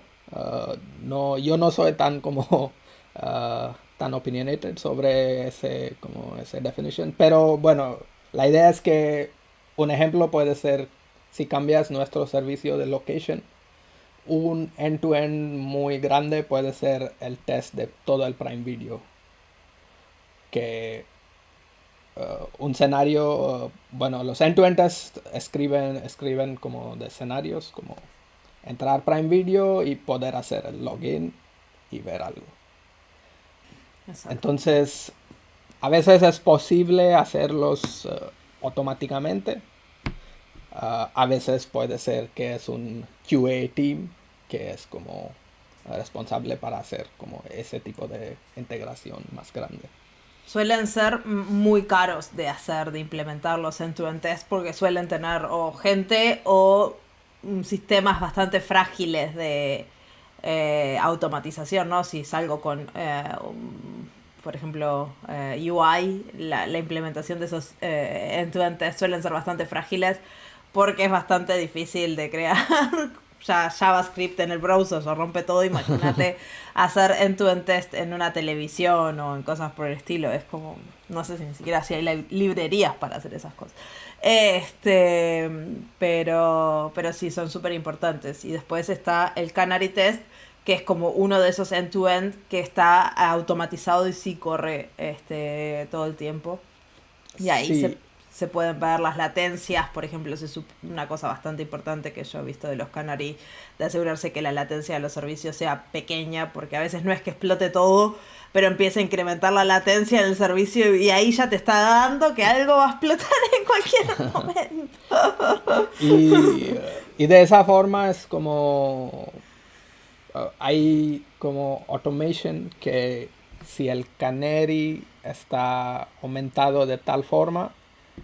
No, yo no soy tan como tan opinionated sobre ese definition, pero bueno, la idea es que un ejemplo puede ser si cambias nuestro servicio de location, un end-to-end muy grande puede ser el test de todo el Prime Video. que un escenario, bueno, los end-to-end test escriben como de escenarios, como entrar Prime Video y poder hacer el login y ver algo. Exacto. Entonces, a veces es posible hacerlos automáticamente. A veces puede ser que es un QA team que es como responsable para hacer como ese tipo de integración más grande. Suelen ser muy caros de hacer, de implementar los end-to-end test porque suelen tener o gente o sistemas bastante frágiles de automatización, ¿no? Si salgo con, por ejemplo, UI, la implementación de esos end-to-end test suelen ser bastante frágiles porque es bastante difícil de crear. Ya JavaScript en el browser se rompe todo. Imagínate hacer end-to-end test en una televisión o en cosas por el estilo. Es como, no sé si ni siquiera si hay librerías para hacer esas cosas. Pero sí, son súper importantes. Y después está el Canary Test, que es como uno de esos end-to-end que está automatizado y sí corre todo el tiempo. Y ahí Sí, se pueden ver las latencias, por ejemplo, una cosa bastante importante que yo he visto de los Canary, de asegurarse que la latencia de los servicios sea pequeña, porque a veces no es que explote todo, pero empieza a incrementar la latencia del servicio y ahí ya te está dando que algo va a explotar en cualquier momento. y de esa forma es como hay como automation que si el canary está aumentado de tal forma,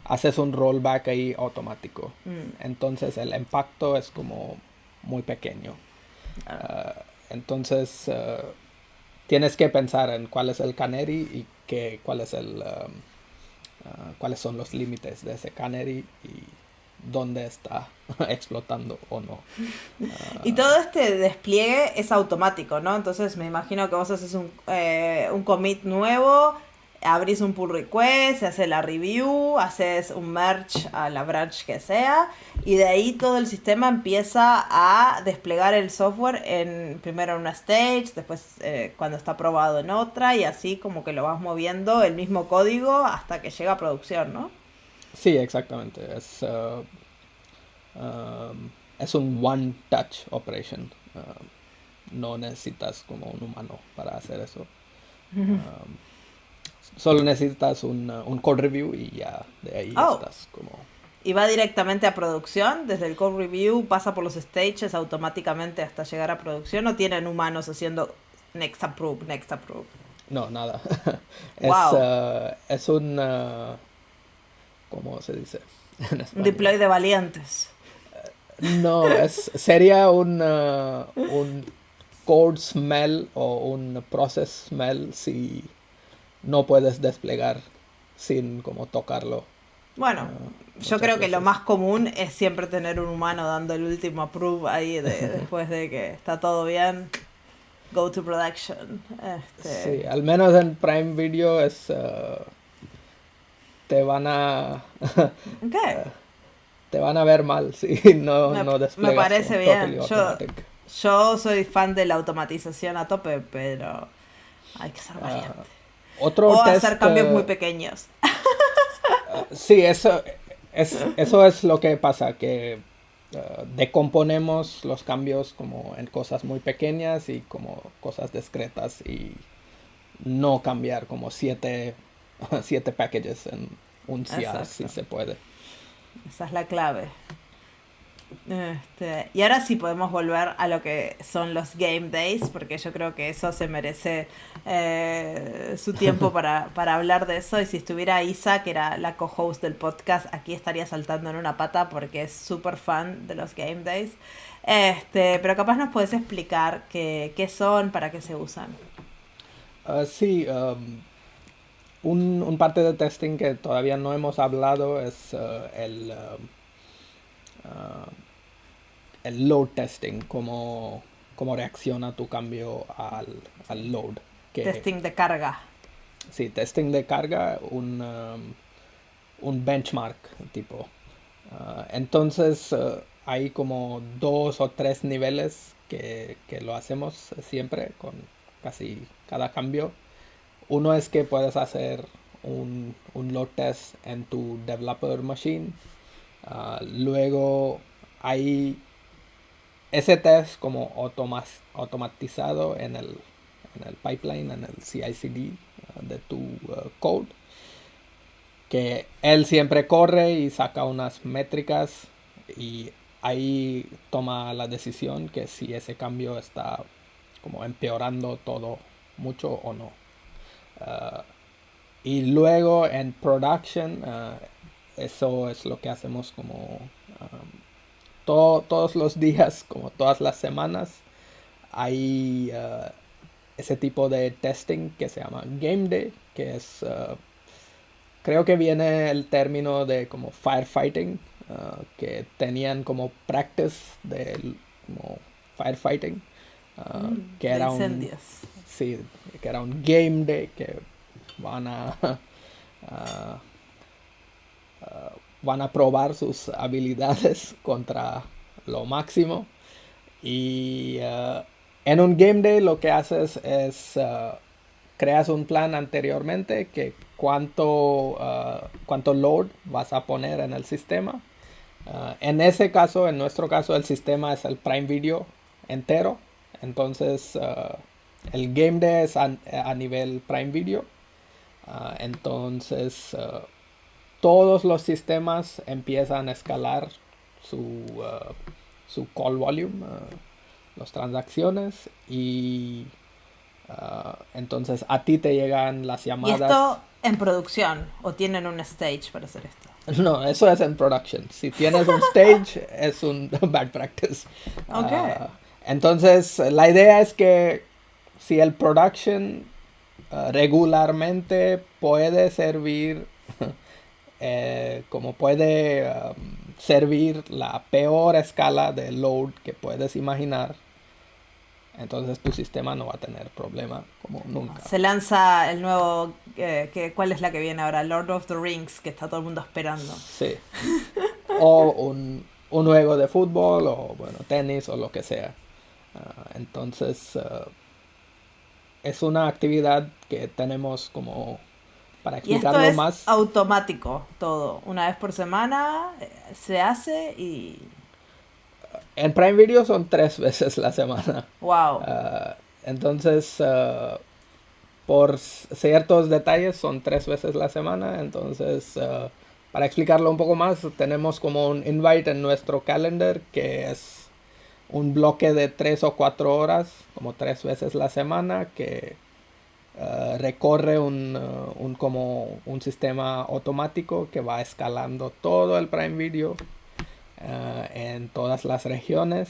haces un rollback ahí automático. Entonces el impacto es como muy pequeño. Entonces tienes que pensar en cuál es el canary y cuáles son los límites de ese canary y dónde está explotando o no. Y todo este despliegue es automático, ¿no? Entonces me imagino que vos haces un commit nuevo, abrís un pull request, se hace la review, haces un merge a la branch que sea, y de ahí todo el sistema empieza a desplegar el software primero en una stage, después cuando está probado en otra, y así como que lo vas moviendo el mismo código hasta que llega a producción, ¿no? Sí, exactamente. Es un one touch operation. No necesitas como un humano para hacer eso. Solo necesitas un code review y ya de ahí Oh, estás como... y va directamente a producción, desde el code review pasa por los stages automáticamente hasta llegar a producción, o tienen humanos haciendo next approve, next approve. No, nada. Wow, Es un... ¿cómo se dice en un español? deploy de valientes. No, sería un code smell o un process smell si no puedes desplegar sin como tocarlo Bueno, yo muchas creo que lo veces. más común es siempre tener un humano dando el último approve ahí después de que está todo bien. Go to production. Sí, al menos en Prime Video te van a ¿Qué? te van a ver mal si no Me desplegas como parece totally bien. automatic. Yo soy fan de la automatización a tope, pero hay que ser valiente. Otro O hacer test, cambios muy pequeños. sí, eso es lo que pasa, que decomponemos los cambios como en cosas muy pequeñas y como cosas discretas y no cambiar como siete packages en un CR si Exacto. se puede. Esa es la clave. Y ahora sí podemos volver a lo que son los game days, porque yo creo que eso se merece su tiempo para hablar de eso. Y si estuviera Isa, que era la co-host del podcast, aquí estaría saltando en una pata porque es súper fan de los game days. Pero capaz nos puedes explicar qué son, para qué se usan. Sí, un parte de testing que todavía no hemos hablado es el load testing, cómo reacciona tu cambio al load. Que Testing de carga. sí, testing de carga, un benchmark tipo. Entonces hay como 2 o 3 niveles que lo hacemos siempre con casi cada cambio. Uno es que puedes hacer un load test en tu developer machine. Luego hay ese test como automatizado en el pipeline, en el CI/CD de tu code, que él siempre corre y saca unas métricas y ahí toma la decisión que si ese cambio está como empeorando todo mucho o no. Uh, y luego en production, eso es lo que hacemos como todos los días, como todas las semanas. Hay ese tipo de testing que se llama Game Day, que es, creo que viene el término de como firefighting, que tenían como practice de como firefighting, que De era incendios. sí, que era un Game Day, que van a, a- van a probar sus habilidades contra lo máximo. Y en un game day lo que haces es creas un plan anteriormente que cuánto load vas a poner en el sistema. En ese caso, en nuestro caso, el sistema es el Prime Video entero. Entonces, el game day es a nivel Prime Video. Entonces, todos los sistemas empiezan a escalar su, su call volume, las transacciones, y entonces a ti te llegan las ¿Y llamadas. esto en producción o tienen un stage para hacer esto? No, eso es en production. Si tienes un stage, es un bad practice. Ok. Entonces, la idea es que si el production regularmente puede servir como puede servir la peor escala de load que puedes imaginar, entonces tu sistema no va a tener problema como nunca. Se lanza el nuevo, ¿cuál es la que viene ahora? Lord of the Rings, que está todo el mundo esperando. Sí. O un juego de fútbol o bueno, tenis o lo que sea. Entonces es una actividad que tenemos como para Y esto explicarlo es más. automático todo. Una vez por semana se hace y... En Prime Video son 3 veces la semana. ¡Wow! Entonces, por ciertos detalles son 3 veces la semana. Entonces, para explicarlo un poco más, tenemos como un invite en nuestro calendar que es un bloque de 3 o 4 horas, como 3 veces la semana, que recorre como un sistema automático que va escalando todo el Prime Video en todas las regiones.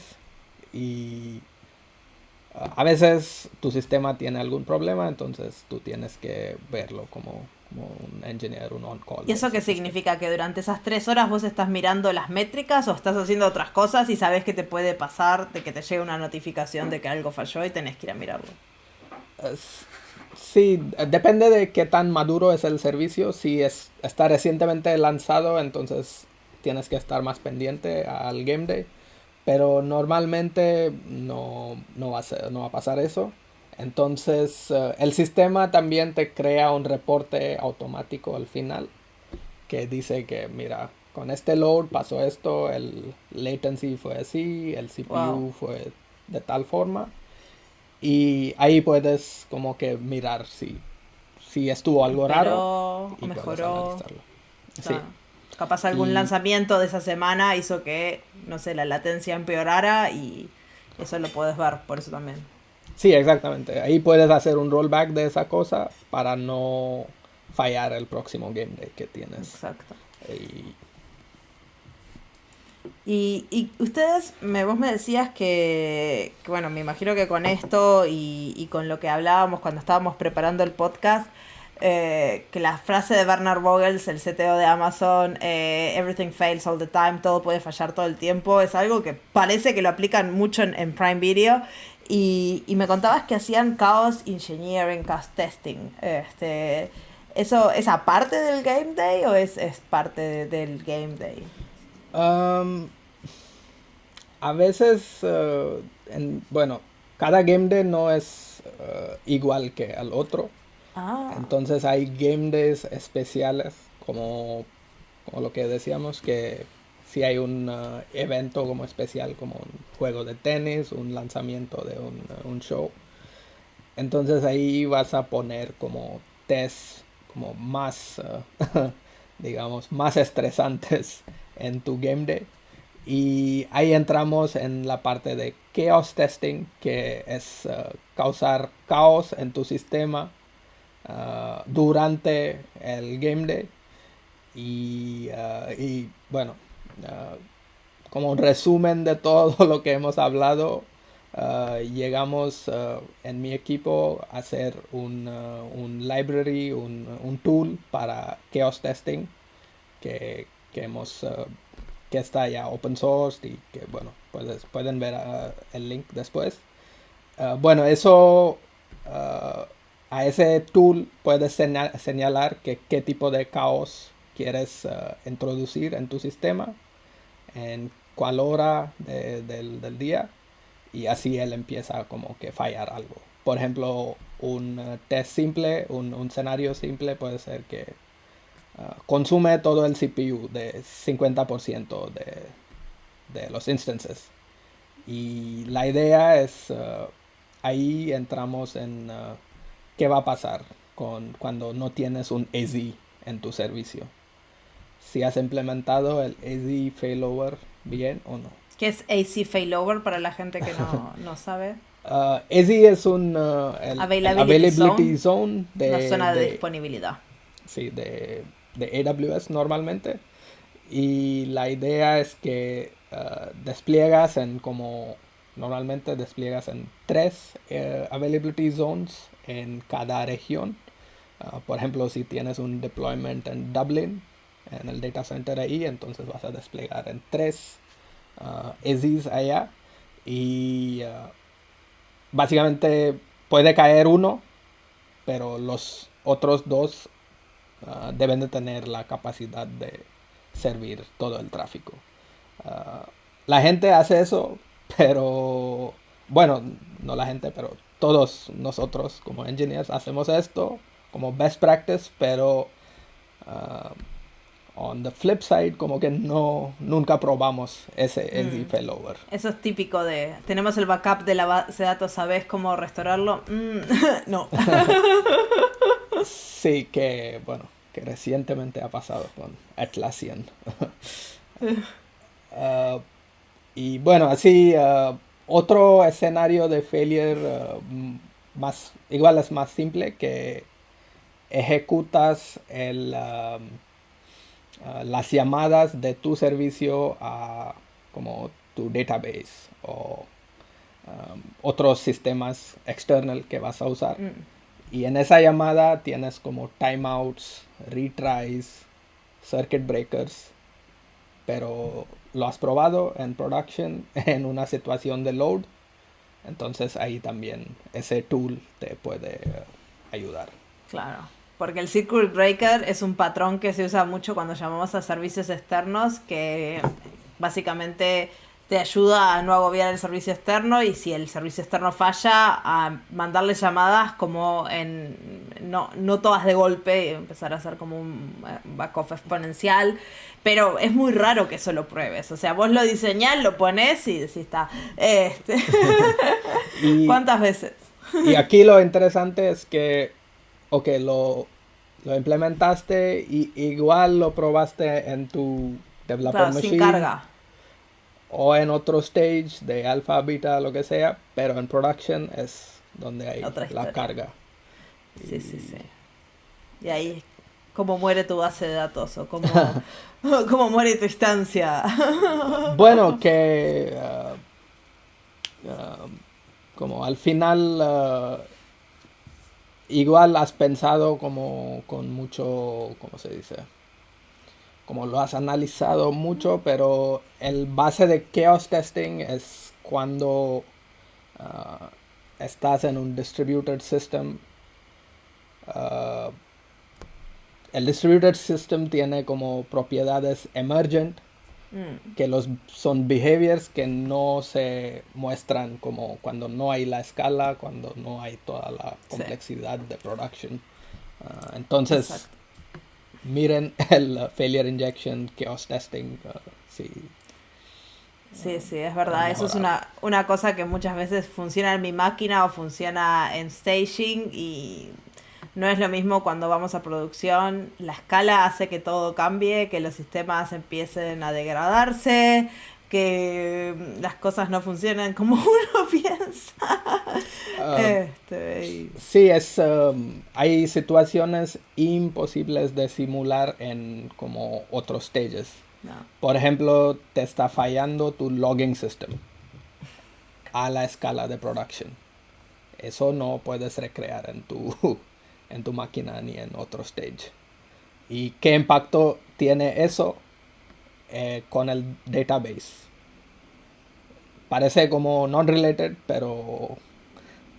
Y a veces tu sistema tiene algún problema, entonces tú tienes que verlo como un engineer, un on-call. ¿Y eso qué significa? ¿Que durante esas 3 horas vos estás mirando las métricas o estás haciendo otras cosas y sabés que te puede pasar de que te llegue una notificación de que algo falló y tenés que ir a mirarlo? Sí, depende de qué tan maduro es el servicio. Si está recientemente lanzado, entonces tienes que estar más pendiente al game day. Pero normalmente no va a pasar eso. Entonces, el sistema también te crea un reporte automático al final que dice que, mira, con este load pasó esto, el latency fue así, el ¡Wow! CPU fue de tal forma. Y ahí puedes como que mirar si estuvo algo raro Empeoró o y puedes mejoró. analizarlo. O Sí. sea, capaz algún Y lanzamiento de esa semana hizo que, no sé, la latencia empeorara y eso lo puedes ver, por eso también. sí, exactamente. Ahí puedes hacer un rollback de esa cosa para no fallar el próximo game day que tienes. Exacto. Y Y ustedes, vos me decías que, bueno, me imagino que con esto y con lo que hablábamos cuando estábamos preparando el podcast, que la frase de Bernard Vogels, el CTO de Amazon, everything fails all the time, todo puede fallar todo el tiempo, es algo que parece que lo aplican mucho en Prime Video. Y me contabas que hacían chaos engineering, chaos testing. ¿Eso es aparte del game day o es parte del game day? um, a veces, bueno, cada game day no es igual que al otro. Ah, Entonces hay game days especiales, como lo que decíamos, que si hay un evento como especial, como un juego de tenis, un lanzamiento de un show, entonces ahí vas a poner como test como más, digamos, más estresantes en tu game day. Y ahí entramos en la parte de chaos testing, que es causar caos en tu sistema durante el game day. Y bueno, uh, como un resumen de todo lo que hemos hablado, llegamos en mi equipo a hacer un library, un tool para chaos testing que hemos que está ya open source y que bueno, pueden ver el link después. Bueno, eso a ese tool puedes señalar qué tipo de caos quieres introducir en tu sistema, en cuál hora del día, y así él empieza como que fallar algo. Por ejemplo, un test simple, un escenario simple puede ser que consume todo el CPU de 50% de los instances. Y la idea es, ahí entramos en qué va a pasar cuando no tienes un AZ en tu servicio. Si has implementado el AZ failover bien o no. ¿qué es AC failover para la gente que no sabe? AZ es el Availability availability zone, zone una zona de disponibilidad. sí, de AWS normalmente. Y la idea es que despliegas en como normalmente despliegas en tres availability zones en cada región. Por ejemplo, si tienes un deployment en Dublin, en el data center ahí, entonces vas a desplegar en tres AZs allá. Y básicamente puede caer uno, pero los otros dos deben de tener la capacidad de servir todo el tráfico. Uh, la gente hace eso, pero bueno, no la gente, pero todos nosotros como engineers hacemos esto como best practice, pero uh, on the flip side como que nunca probamos ese Mm. failover. Eso es típico de, tenemos el backup de la base de datos, ¿sabés cómo restaurarlo? No. Sí, que bueno, que recientemente ha pasado con Atlassian. Uh, y bueno, así otro escenario de failure más, igual es más simple, que ejecutas las llamadas de tu servicio a como tu database o otros sistemas externos que vas a usar. Mm. Y en esa llamada tienes como timeouts, retries, circuit breakers, pero lo has probado en production en una situación de load, entonces ahí también ese tool te puede ayudar. Claro, porque el circuit breaker es un patrón que se usa mucho cuando llamamos a servicios externos, que básicamente te ayuda a no agobiar el servicio externo y si el servicio externo falla, a mandarle llamadas como no todas de golpe y empezar a hacer como un back-off exponencial. Pero es muy raro que eso lo pruebes. O sea, vos lo diseñás, lo pones y decís, está. Y, ¿Cuántas veces? y aquí lo interesante es que, ok, lo implementaste y igual lo probaste en tu developer Claro, sin machine carga. o en otro stage de alfa, beta, lo que sea, pero en production es donde hay Otra la historia. carga. Sí, sí, Y sí. Y ahí, cómo muere tu base de datos o cómo muere tu instancia. bueno, que como al final igual has pensado como con mucho, ¿cómo se dice? Como lo has analizado mucho, pero el base de chaos testing es cuando uh, estás en un distributed system. Uh, el distributed system tiene como propiedades emergent, Mm, que son behaviors que no se muestran como cuando no hay la escala, cuando no hay toda la sí. complejidad de production. Entonces, Exacto. miren el failure injection, chaos testing, sí, Sí, sí, es pueden verdad. Eso es mejorar. una cosa que muchas veces funciona en mi máquina o funciona en staging y no es lo mismo cuando vamos a producción. La escala hace que todo cambie, que los sistemas empiecen a degradarse, que las cosas no funcionen como uno piensa. Ah, Y sí, hay situaciones imposibles de simular en como otros stages. no, Por ejemplo, te está fallando tu logging system a la escala de production. Eso no puedes recrear en tu máquina ni en otro stage. ¿Y qué impacto tiene eso con el database? Parece como non-related, pero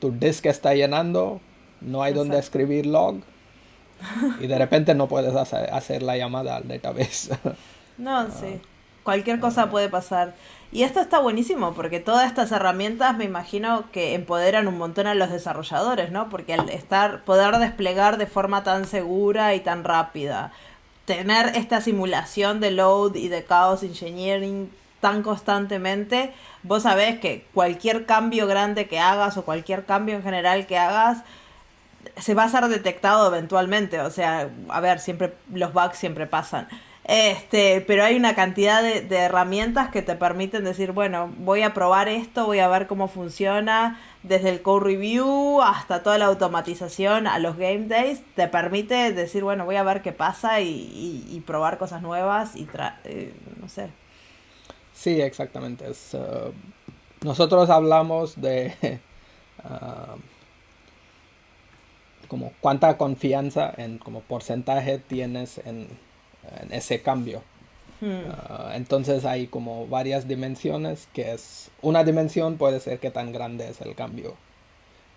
tu disk está llenando, no hay donde exacto. escribir log y de repente no puedes hacer la llamada al database. No, sí. Cualquier cosa puede pasar. Y esto está buenísimo porque todas estas herramientas me imagino que empoderan un montón a los desarrolladores, ¿no? Porque al poder desplegar de forma tan segura y tan rápida, tener esta simulación de load y de chaos engineering tan constantemente, vos sabés que cualquier cambio grande que hagas o cualquier cambio en general que hagas se va a ser detectado eventualmente. O sea, a ver, siempre los bugs siempre pasan. Pero hay una cantidad de herramientas que te permiten decir, bueno, voy a probar esto, voy a ver cómo funciona, desde el code review hasta toda la automatización a los game days, te permite decir, bueno, voy a ver qué pasa y probar cosas nuevas y no sé. Sí, exactamente. Nosotros hablamos de uh, como cuánta confianza en como porcentaje tienes en ese cambio. Hmm, Entonces hay como varias dimensiones, que es una dimensión puede ser qué tan grande es el cambio.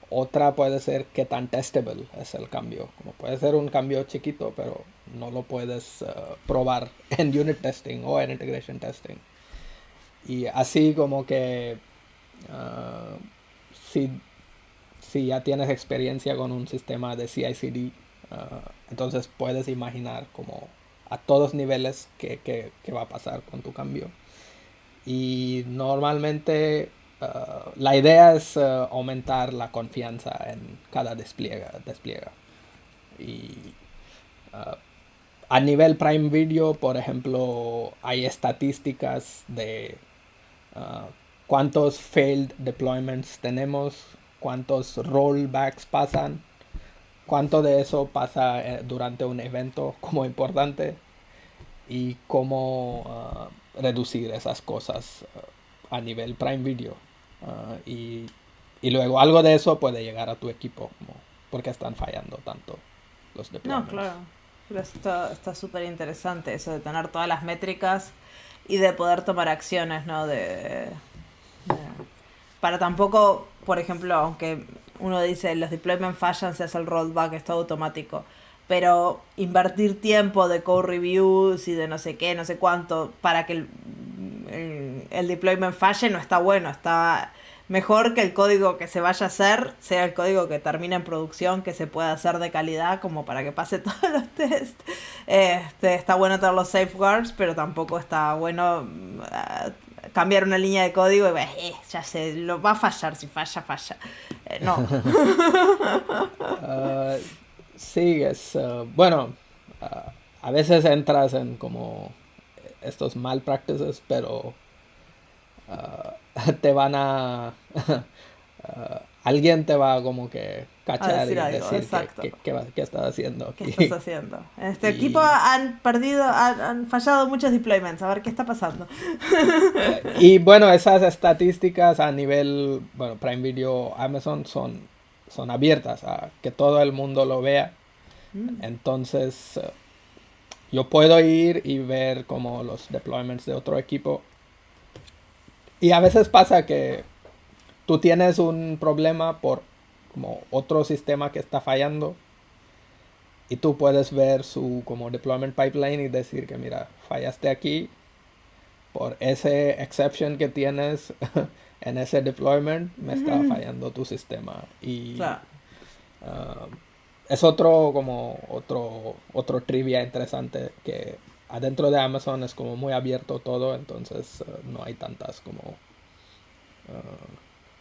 Otra puede ser qué tan testable es el cambio. Como puede ser un cambio chiquito, pero no lo puedes probar en unit testing o en integration testing. Y así como que uh, si, si ya tienes experiencia con un sistema de CI/CD, entonces puedes imaginar como a todos niveles qué va a pasar con tu cambio. Y normalmente la idea es aumentar la confianza en cada despliega. Y uh, a nivel Prime Video, por ejemplo, hay estadísticas de uh, cuántos failed deployments tenemos, cuántos rollbacks pasan, cuánto de eso pasa durante un evento como importante y cómo reducir esas cosas a nivel Prime Video. Y luego algo de eso puede llegar a tu equipo, como porque están fallando tanto los no, deployments. claro. Pero está súper interesante eso de tener todas las métricas y de poder tomar acciones, ¿no? Para tampoco, por ejemplo, aunque uno dice los deployments fallan, se hace el rollback, es todo automático. Pero invertir tiempo de code reviews y de no sé qué, no sé cuánto, para que el deployment falle no está bueno. Está mejor que el código que se vaya a hacer sea el código que termine en producción, que se pueda hacer de calidad, como para que pase todos los tests. Está bueno tener los safeguards, pero tampoco está bueno cambiar una línea de código y ya sé, lo va a fallar, si falla, falla. No. Uh, sí, bueno, a veces entras en como estos mal practices, pero te van a alguien te va como que A cachar decir y algo, decir exacto. qué estás haciendo ¿Qué estás aquí. haciendo? En este equipo y, han perdido, han fallado muchos deployments. A ver qué está pasando. y bueno, esas estadísticas a nivel, bueno, Prime Video, Amazon son abiertas a que todo el mundo lo vea. Entonces, yo puedo ir y ver como los deployments de otro equipo. Y a veces pasa que tú tienes un problema por como otro sistema que está fallando y tú puedes ver su como deployment pipeline y decir que mira, fallaste aquí por ese exception que tienes en ese deployment, me está fallando tu sistema. Y Claro. uh, es otro trivia interesante que adentro de Amazon es como muy abierto todo, entonces no hay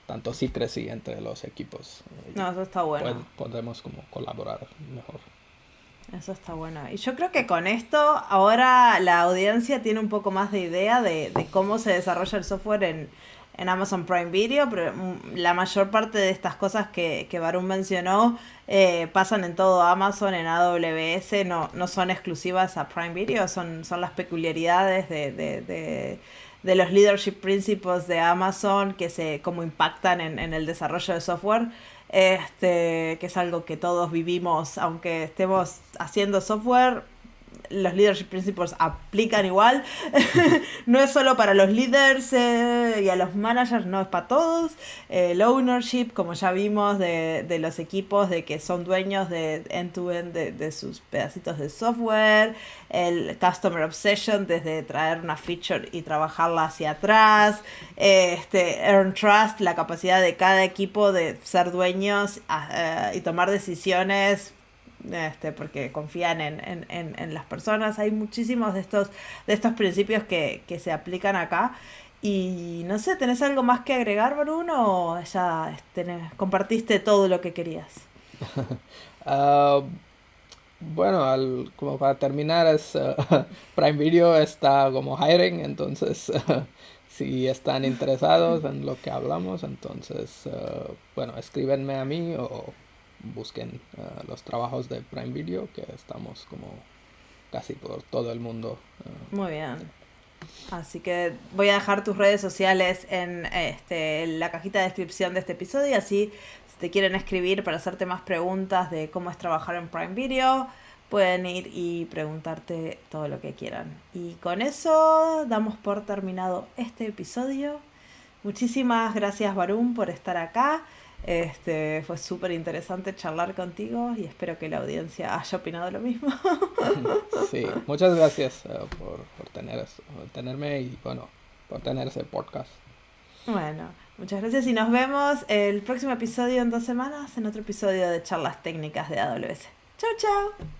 tanto secrecy entre los equipos. No, eso está bueno. Podemos como colaborar mejor. Eso está bueno. Y yo creo que con esto ahora la audiencia tiene un poco más de idea de cómo se desarrolla el software en Amazon Prime Video, pero la mayor parte de estas cosas que Varun mencionó pasan en todo Amazon, en AWS, no son exclusivas a Prime Video, son las peculiaridades de los leadership principles de Amazon que como impactan en el desarrollo de software. Que es algo que todos vivimos, aunque estemos haciendo software, los leadership principles aplican igual. No es solo para los leaders y a los managers, no, es para todos. El ownership, como ya vimos, de los equipos, de que son dueños de end-to-end de sus pedacitos de software. El customer obsession, desde traer una feature y trabajarla hacia atrás. Earn trust, la capacidad de cada equipo de ser dueños y tomar decisiones porque confían en las personas. Hay muchísimos de estos principios que se aplican acá. Y no sé, ¿tenés algo más que agregar, Bruno? ¿O ya compartiste todo lo que querías? Uh, bueno, como para terminar, Prime Video está como hiring, entonces si están interesados en lo que hablamos, entonces, bueno, escríbenme a mí o busquen los trabajos de Prime Video, que estamos como casi por todo el mundo. Muy bien. Así que voy a dejar tus redes sociales en la cajita de descripción de este episodio, y así si te quieren escribir para hacerte más preguntas de cómo es trabajar en Prime Video, pueden ir y preguntarte todo lo que quieran. Y con eso damos por terminado este episodio. Muchísimas gracias, Varun, por estar acá. Fue súper interesante charlar contigo y espero que la audiencia haya opinado lo mismo. Sí, muchas gracias por tenerme y bueno, por tener ese podcast. Bueno, muchas gracias y nos vemos el próximo episodio en 2 semanas en otro episodio de Charlas Técnicas de AWS. Chau, chau.